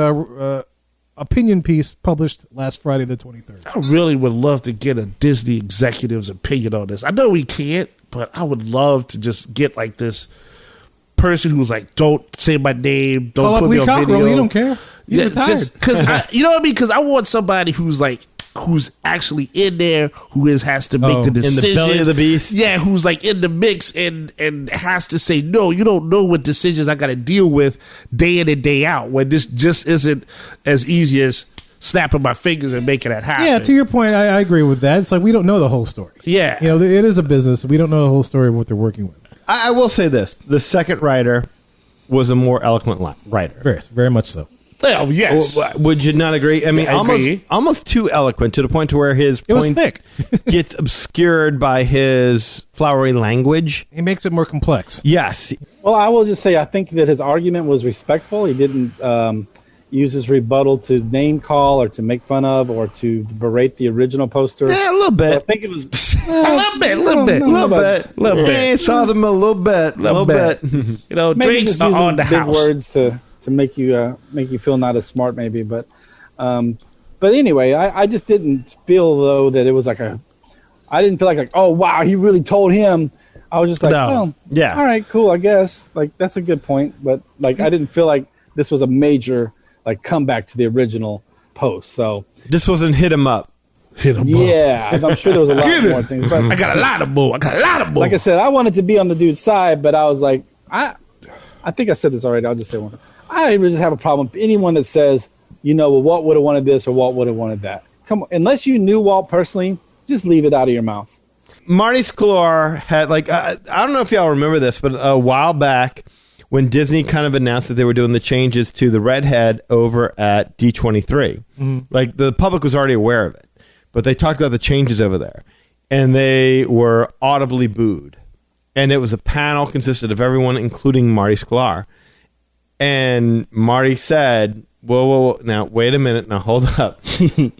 C: opinion piece published last Friday the 23rd.
G: I really would love to get a Disney executive's opinion on this. I know we can't, but I would love to just get like this person who's like, don't say my name, don't put me on video.
C: You don't care. He's retired.
G: Just because you know what I mean? Because I want somebody who's actually in there, who has to make the decision.
H: In the belly of the beast.
G: Yeah, who's like in the mix and has to say, no, you don't know what decisions I got to deal with day in and day out, when this just isn't as easy as snapping my fingers and making that happen.
C: Yeah, to your point, I agree with that. It's like we don't know the whole story.
G: Yeah.
C: You know, it is a business. We don't know the whole story of what they're working with.
H: I will say this: the second writer was a more eloquent writer.
C: Very, very much so.
G: Well, yes.
H: Would you not agree? I mean,
G: I agree.
H: almost too eloquent to the point to where his
C: It was
H: point
C: thick.
H: gets obscured by his flowery language.
C: He makes it more complex.
H: Yes.
I: Well, I will just say I think that his argument was respectful. He didn't use his rebuttal to name call or to make fun of or to berate the original poster.
H: Yeah, a little bit.
I: I think it was
G: a little bit.
H: Hey, saw them a little bit.
G: You know,
I: maybe
G: drinks
I: just
G: are
I: using
G: on the
I: big
G: house.
I: words to make you feel not as smart, maybe. But anyway, I just didn't feel though that it was like I didn't feel like oh wow, he really told him. I was just like,
G: No.
H: Yeah.
I: all right, cool, I guess. Like that's a good point, but like I didn't feel like this was a major like comeback to the original post. So
H: This wasn't hit him up.
G: Hit 'em up.
I: yeah, I'm sure there was a lot more things. But
G: I got a lot of more.
I: like I said, I wanted to be on the dude's side, but I was like, I think I said this already. I'll just say one. I don't just have a problem with anyone that says, you know, well, Walt would have wanted this or Walt would have wanted that. Come on, unless you knew Walt personally, just leave it out of your mouth.
H: Marty Sklar had like I don't know if y'all remember this, but a while back when Disney kind of announced that they were doing the changes to the redhead over at D23, like the public was already aware of it, but they talked about the changes over there, and they were audibly booed, and it was a panel consisted of everyone, including Marty Sklar, and Marty said, "Whoa, now wait a minute, now hold up,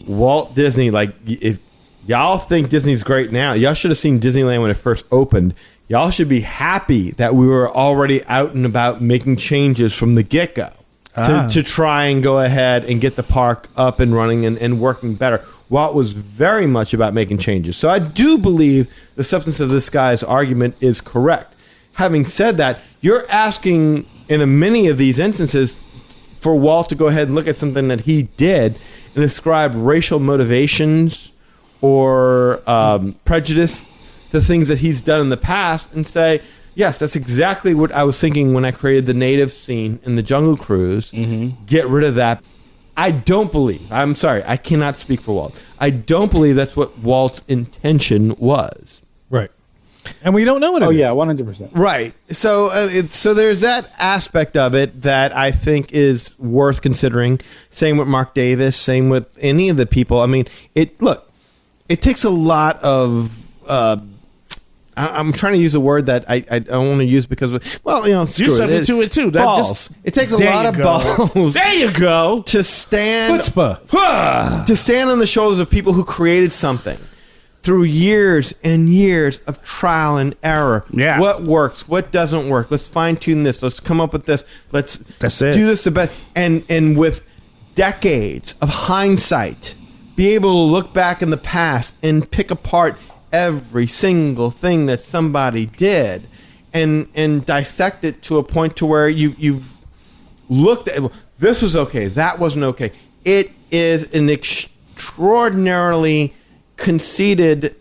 H: Walt Disney, like if." Y'all think Disney's great now. Y'all should have seen Disneyland when it first opened. Y'all should be happy that we were already out and about making changes from the get-go to try and go ahead and get the park up and running and working better. Walt was very much about making changes. So I do believe the substance of this guy's argument is correct. Having said that, you're asking in many of these instances for Walt to go ahead and look at something that he did and ascribe racial motivations or prejudice to things that he's done in the past and say, yes, that's exactly what I was thinking when I created the native scene in the Jungle Cruise. Get rid of that. I don't believe, I'm sorry, I cannot speak for Walt. I don't believe that's what Walt's intention was.
C: Right. And we don't know what it is.
I: Oh, yeah, 100%.
H: Right. So so there's that aspect of it that I think is worth considering. Same with Mark Davis, same with any of the people. I mean, it takes a lot of I'm trying to use a word that I don't want to use because, well, you know,
G: Do something to it too.
H: Balls. It takes a lot of balls.
G: There you go.
H: To stand
C: Chutzpah.
H: to stand on the shoulders of people who created something through years and years of trial and error.
G: Yeah.
H: What works? What doesn't work? Let's fine tune this. Let's come up with this. Let's
G: That's it.
H: do this the best. And with decades of hindsight, be able to look back in the past and pick apart every single thing that somebody did and dissect it to a point to where you've looked at, this was okay, that wasn't okay. It is an extraordinarily conceited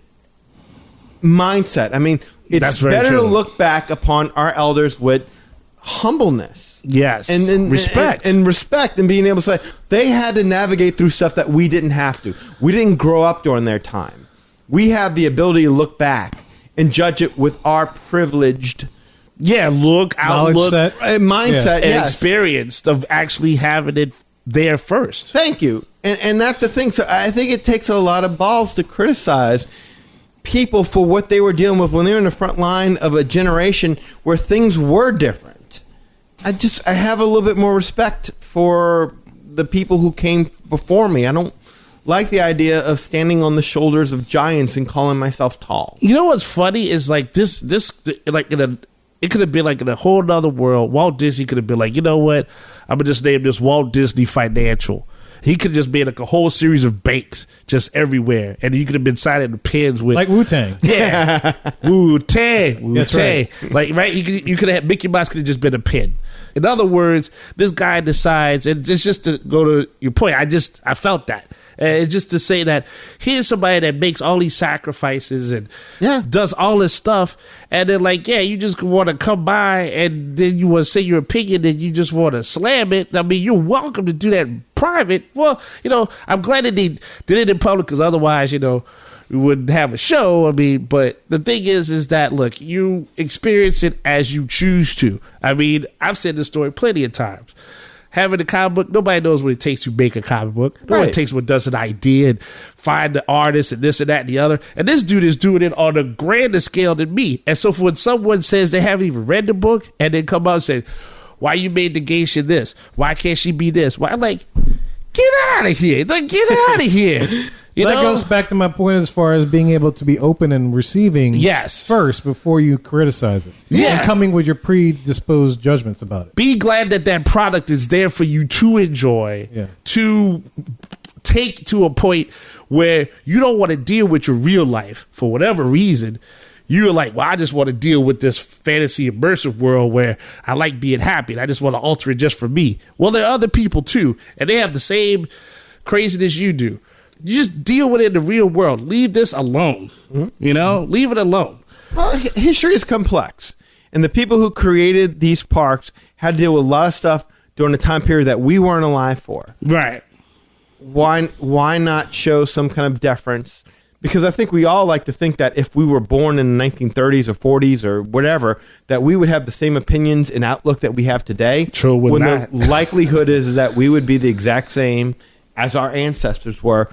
H: mindset. I mean, it's better to look back upon our elders with humbleness.
G: Yes.
H: And
G: respect.
H: And respect, and being able to say they had to navigate through stuff that we didn't have to. We didn't grow up during their time. We have the ability to look back and judge it with our privileged
G: outlook,
H: mindset,
G: and
H: yes.
G: experience of actually having it there first.
H: Thank you. And that's the thing. So I think it takes a lot of balls to criticize people for what they were dealing with when they were in the front line of a generation where things were different. I have a little bit more respect for the people who came before me. I don't like the idea of standing on the shoulders of giants and calling myself tall.
G: You know what's funny is like this like it could have been like in a whole nother world. Walt Disney could have been like, you know what? I'm gonna just name this Walt Disney Financial. He could have just made like a whole series of banks just everywhere, and you could have been signing the pins with
C: Like Wu-Tang.
G: Yeah, Wu-Tang.
C: That's right.
G: Like right, you could have Mickey Mouse could have just been a pin. In other words, this guy decides, and just to go to your point, I felt that. Just to say that here's somebody that makes all these sacrifices and does all this stuff, and then like, you just want to come by and then you want to say your opinion and you just want to slam it. I mean, you're welcome to do that private, well, I'm glad that they did it in public because otherwise, we wouldn't have a show. I mean, but the thing is that, look, you experience it as you choose to. I mean, I've said this story plenty of times. Having a comic book, nobody knows what it takes to make a comic book. No one takes what does an idea and find the artist and this and that and the other. And this dude is doing it on a grander scale than me. And so when someone says they haven't even read the book and then come out and say, why you made the geisha this? Why can't she be this? Why? I'm like, get out of here. Like, get out of here.
C: That goes back to my point as far as being able to be open and receiving first before you criticize it.
G: Yeah.
C: And coming with your predisposed judgments about it.
G: Be glad that product is there for you to enjoy, to take to a point where you don't want to deal with your real life for whatever reason. You're like, well, I just want to deal with this fantasy immersive world where I like being happy and I just want to alter it just for me. Well, there are other people too, and they have the same craziness you do. You just deal with it in the real world. Leave this alone. Leave it alone.
H: Well, history is complex. And the people who created these parks had to deal with a lot of stuff during a time period that we weren't alive for.
G: Right.
H: Why not show some kind of deference? Because I think we all like to think that if we were born in the 1930s or 40s or whatever, that we would have the same opinions and outlook that we have today.
G: True, when
H: the likelihood is that we would be the exact same as our ancestors were,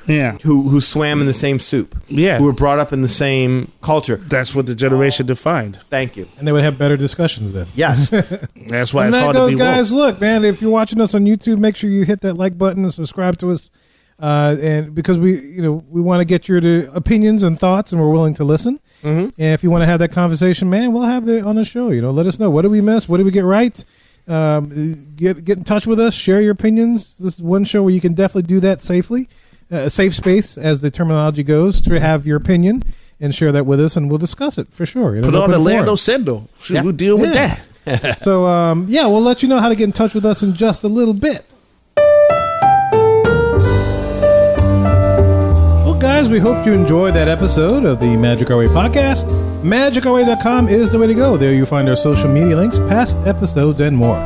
H: who swam in the same soup, who were brought up in the same culture.
G: That's what the generation defined.
H: Thank you.
C: And they would have better discussions then.
H: Yes.
G: That's why it's hard to be
C: guys, look, man, if you're watching us on YouTube, make sure you hit that like button and subscribe to us. And because we want to get your opinions and thoughts, and we're willing to listen. Mm-hmm. And if you want to have that conversation, man, we'll have it on the show. Let us know. What did we miss? What did we get right? Get in touch with us. Share your opinions. This is one show where you can definitely do that safely. A safe space, as the terminology goes, to have your opinion and share that with us, and we'll discuss it for sure.
G: Put on Orlando Sentinel. We'll deal with that.
C: So, we'll let you know how to get in touch with us in just a little bit. Guys, we hope you enjoyed that episode of the Magic Our Way podcast. MagicOurWay.com is the way to go. There you'll find our social media links, past episodes, and more.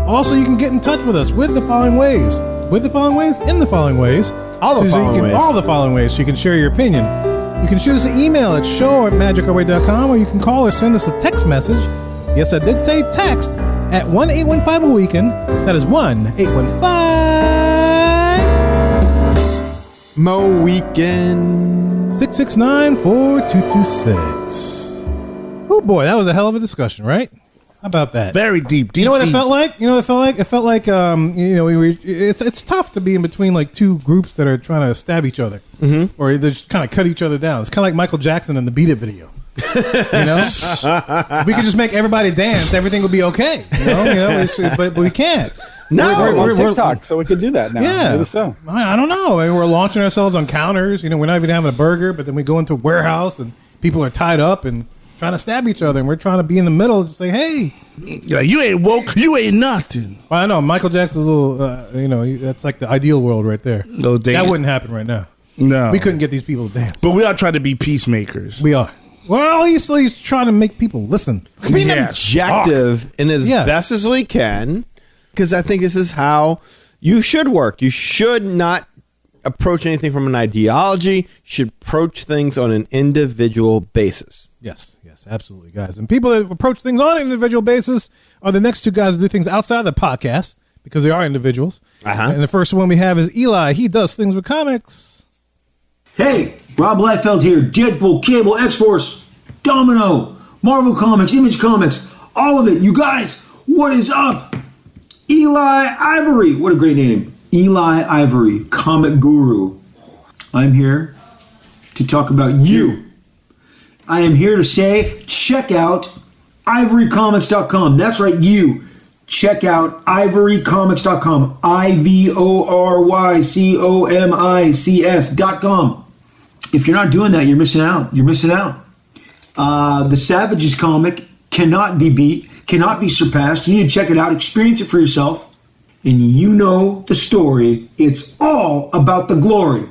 C: Also, you can get in touch with us with the following ways. With the following ways? In the following ways.
H: All the
C: following ways, so you can share your opinion. You can shoot us an email at show@magicourway.com, or you can call or send us a text message. Yes, I did say text at 1-815-A-WEEKEND. That is 1-815-
H: Mo Weekend
C: 669-4226. Oh boy, that was a hell of a discussion, right? How about that?
G: Very deep.
C: You know what it felt like? It felt like it's tough to be in between like two groups that are trying to stab each other, or they just kind of cut each other down. It's kind of like Michael Jackson in the Beat It video. If we could just make everybody dance, everything would be okay. But we can't.
I: No, we're on TikTok, so we could do that now.
C: Yeah,
I: maybe so.
C: I don't know. I mean, we're launching ourselves on counters. We're not even having a burger, but then we go into a warehouse and people are tied up and trying to stab each other, and we're trying to be in the middle and just say, "Hey,
G: you ain't woke. You ain't nothing."
C: Well, I know Michael Jackson's a little. That's like the ideal world right there.
G: No,
C: that wouldn't happen right now.
G: No,
C: we couldn't get these people to dance.
G: But we are trying to be peacemakers.
C: We are. Well, he's trying to make people listen.
H: Be objective and as best as we can, because I think this is how you should work. You should not approach anything from an ideology. You should approach things on an individual basis.
C: Yes, absolutely, guys. And people that approach things on an individual basis are the next two guys that do things outside of the podcast because they are individuals. And the first one we have is Eli. He does things with comics.
J: Hey, Rob Liefeld here. Deadpool, Cable, X-Force, Domino, Marvel Comics, Image Comics, all of it. You guys, what is up? Eli Ivory. What a great name. Eli Ivory, comic guru. I'm here to talk about you. I am here to say, check out ivorycomics.com. That's right, you. Check out ivorycomics.com. ivorycomics.com. If you're not doing that, you're missing out. You're missing out. The Savages comic cannot be beat, cannot be surpassed. You need to check it out, experience it for yourself, and you know the story. It's all about the glory.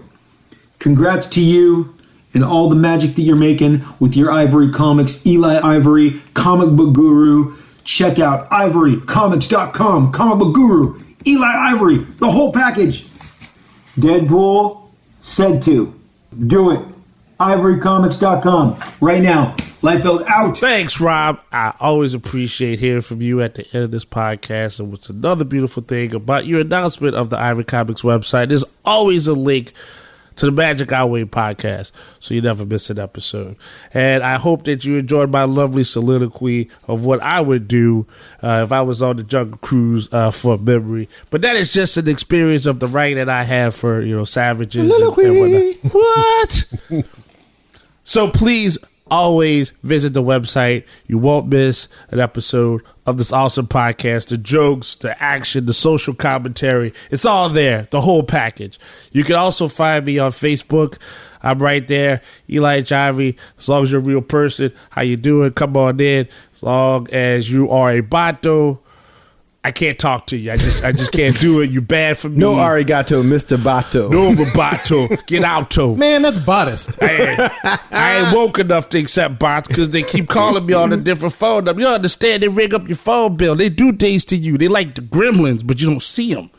J: Congrats to you and all the magic that you're making with your Ivory Comics. Eli Ivory, comic book guru. Check out ivorycomics.com, comic book guru. Eli Ivory, the whole package. Deadpool said to. Do it. ivorycomics.com right now. Liefeld out.
G: Thanks, Rob. I always appreciate hearing from you at the end of this podcast. And what's another beautiful thing about your announcement of the Ivory Comics website, there's always a link to the Magic Our Way podcast, so you never miss an episode. And I hope that you enjoyed my lovely soliloquy of what I would do if I was on the Jungle Cruise for memory. But that is just an experience of the right that I have for, savages and whatnot. What? So please always visit the website. You won't miss an episode of this awesome podcast. The jokes, the action, the social commentary, it's all there, the whole package. You can also find me on Facebook. I'm right there, Eli Javi. As long as you're a real person, how you doing? Come on in. As long as you are a bato, I can't talk to you. I just can't do it. You bad for me.
H: No arigato, Mr. Bato.
G: No bato. Get out,
C: Man, that's modest.
G: I ain't woke enough to accept bots because they keep calling me on a different phone number. You understand? They ring up your phone bill. They do things to you. They like the gremlins, but you don't see them.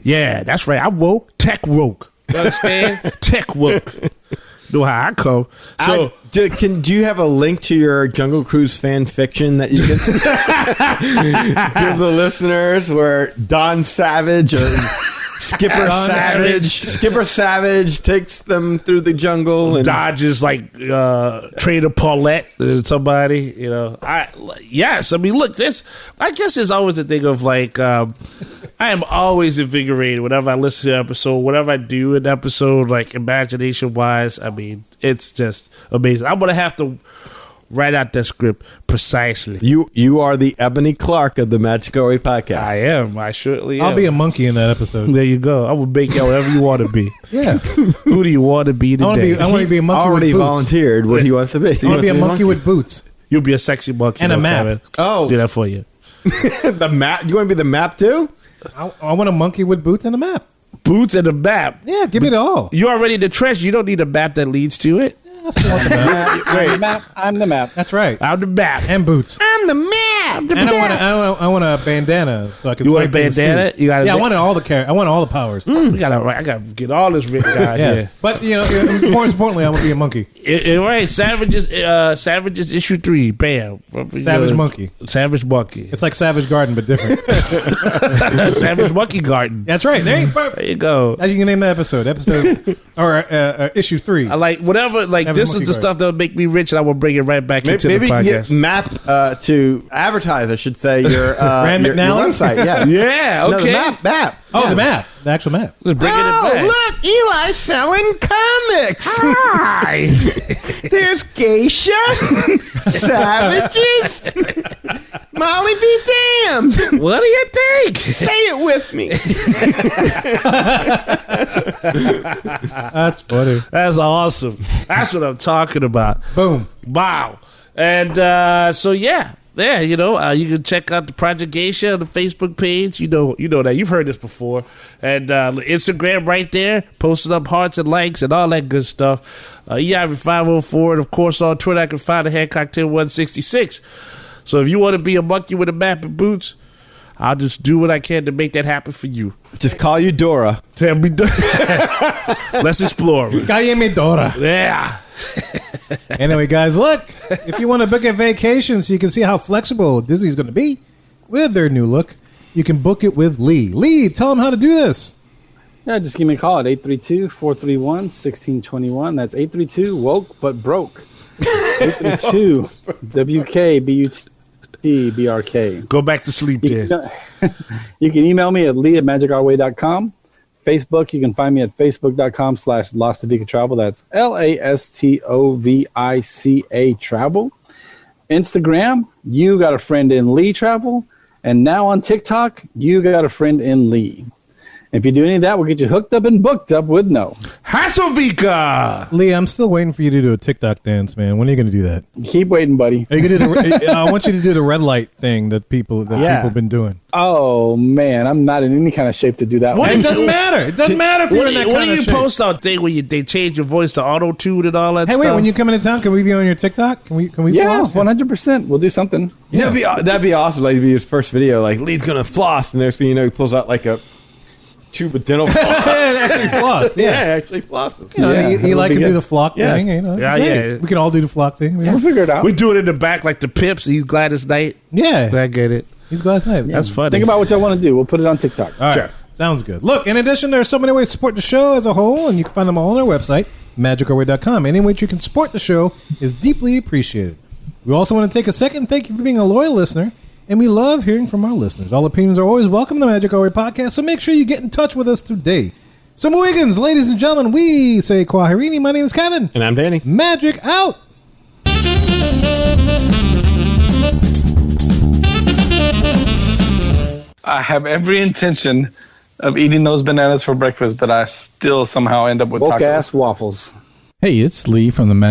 G: Yeah, that's right. I woke. Tech woke. You understand? Tech woke. Know how I come. So
H: do you have a link to your Jungle Cruise fan fiction that you can give the listeners, where Don Savage or Skipper Savage takes them through the jungle and
G: dodges like Trader Paulette or somebody, yes. I mean, look, I guess there's always a thing of like I am always invigorated whenever I listen to an episode, whatever I do in an episode, like imagination wise. I mean, it's just amazing. I'm gonna have to write out that script precisely.
H: You are the Ebony Clark of the Magic Our Way podcast.
G: I am. I surely am.
C: I'll be a monkey in that episode.
G: There you go. I will make you whatever you want to be.
C: Yeah.
G: Who do you want to be today?
C: I want to be a monkey
H: already
C: with boots.
H: volunteered what he wants to be.
C: I want to be a monkey with boots.
G: You'll be a sexy monkey.
C: And a map.
G: Kevin.
H: Oh.
G: Do that for you.
H: The map? You want to be the map too?
C: I want a monkey with boots and a map.
G: Boots and a map.
C: Yeah, give me it all.
G: You're already the trench. You don't need a map that leads to it.
C: I still want the map.
I: I'm the map.
C: That's right.
G: I'm the map.
C: And boots.
H: I'm the map.
C: And I want a bandana so I can.
G: You want a
C: swipe things
G: bandana?
C: too.
G: You got.
C: Yeah, I wanted all the I want all the powers.
G: I gotta get all this written down here.
C: But more importantly, I want to be a monkey.
G: Right, Savages issue 3. Bam.
C: Savage monkey.
G: Savage monkey.
C: It's like Savage Garden, but different.
G: Savage Monkey Garden.
C: That's right. There
G: you go.
C: Now you can name the episode or issue 3.
G: I like whatever. Like
C: Savage
G: this is
C: Monkey
G: the
C: Garden.
G: stuff that'll make me rich, and I will bring it right back into
H: Maybe
G: the
H: you
G: podcast.
H: can get map to advertise. I should say your
C: Rand
H: your
C: McNally?
H: website. Yeah.
G: Yeah.
H: No,
G: Okay.
H: the map.
C: Oh,
H: Yeah.
C: the map. The actual map.
G: Let's bring it back.
H: Look, Eli's selling comics.
G: Hi.
H: There's geisha, savages, Molly be damned.
G: What do you think?
H: Say it with me.
C: That's funny.
G: That's awesome. That's what I'm talking about.
C: Boom.
G: Wow. And so yeah, you can check out the Project Geisha on the Facebook page. You know that you've heard this before, and Instagram right there, posting up hearts and likes and all that good stuff. EIV504, and of course on Twitter I can find a Hancock 10166. So if you want to be a monkey with a map and boots, I'll just do what I can to make that happen for you.
H: Just call you Dora.
G: Tell me, let's explore.
C: Cállame Dora.
G: Yeah.
C: Anyway, guys, look. If you want to book a vacation so you can see how flexible Disney's going to be with their new look, you can book it with Lee. Lee, tell them how to do this.
I: Yeah, just give me a call at 832-431-1621. That's 832-WOKE but broke. 832 WKBUTBRK.
G: Go back to sleep then.
I: You can email me at lee@magicourway.com. Facebook, you can find me at facebook.com/Lastadica Travel. That's LASTOVICA Travel. Instagram, you got a friend in Lee Travel. And now on TikTok, you got a friend in Lee. If you do any of that, we'll get you hooked up and booked up with no.
G: Hasselvika!
C: Lee, I'm still waiting for you to do a TikTok dance, man. When are you going to do that?
I: Keep waiting, buddy.
C: Are you gonna do I want you to do the red light thing that people have been doing.
I: Oh, man, I'm not in any kind of shape to do that.
C: It doesn't matter. It doesn't matter if you're in that
G: What
C: kind
G: do
C: of
G: you
C: shape.
G: post out thing where they change your voice to auto-tune and all that
C: Hey,
G: stuff?
C: wait, when you come into town, can we be on your TikTok? Can we
I: Yeah,
C: floss?
I: 100%. We'll do something.
H: Yeah. That'd be awesome. Like, it'd be his first video. Like, Lee's going to floss. And next thing you know, he pulls out like a tube of dental floss.
C: actually floss.
H: Yeah,
C: Yeah.
H: actually flosses.
C: You know,
I: Yeah,
C: Eli
I: that'll
C: can
I: be
C: do
I: good.
C: the flock
H: Yes.
C: thing. You know,
G: Yeah,
C: Great.
G: yeah.
C: We can all do the flock thing.
I: We'll figure it out.
G: We do it in the back like the Pips. He's Gladys Knight.
C: Yeah.
G: I get it.
C: He's glad night.
G: That's funny.
I: Think about what y'all want to do. We'll put it on TikTok.
C: All right.
G: Sure.
C: Sounds good. Look, in addition, there are so many ways to support the show as a whole, and you can find them all on our website, magicourway.com. Any way you can support the show is deeply appreciated. We also want to take a second and thank you for being a loyal listener, and we love hearing from our listeners. All opinions are always welcome in the Magic Our Way podcast, so make sure you get in touch with us today. So, Mohegans, ladies and gentlemen, we say Kwaherini. My name is Kevin.
H: And I'm Danny.
C: Magic out.
K: I have every intention of eating those bananas for breakfast, but I still somehow end up with
I: Woke
K: tacos.
I: ass waffles.
L: Hey, it's Lee from the Magic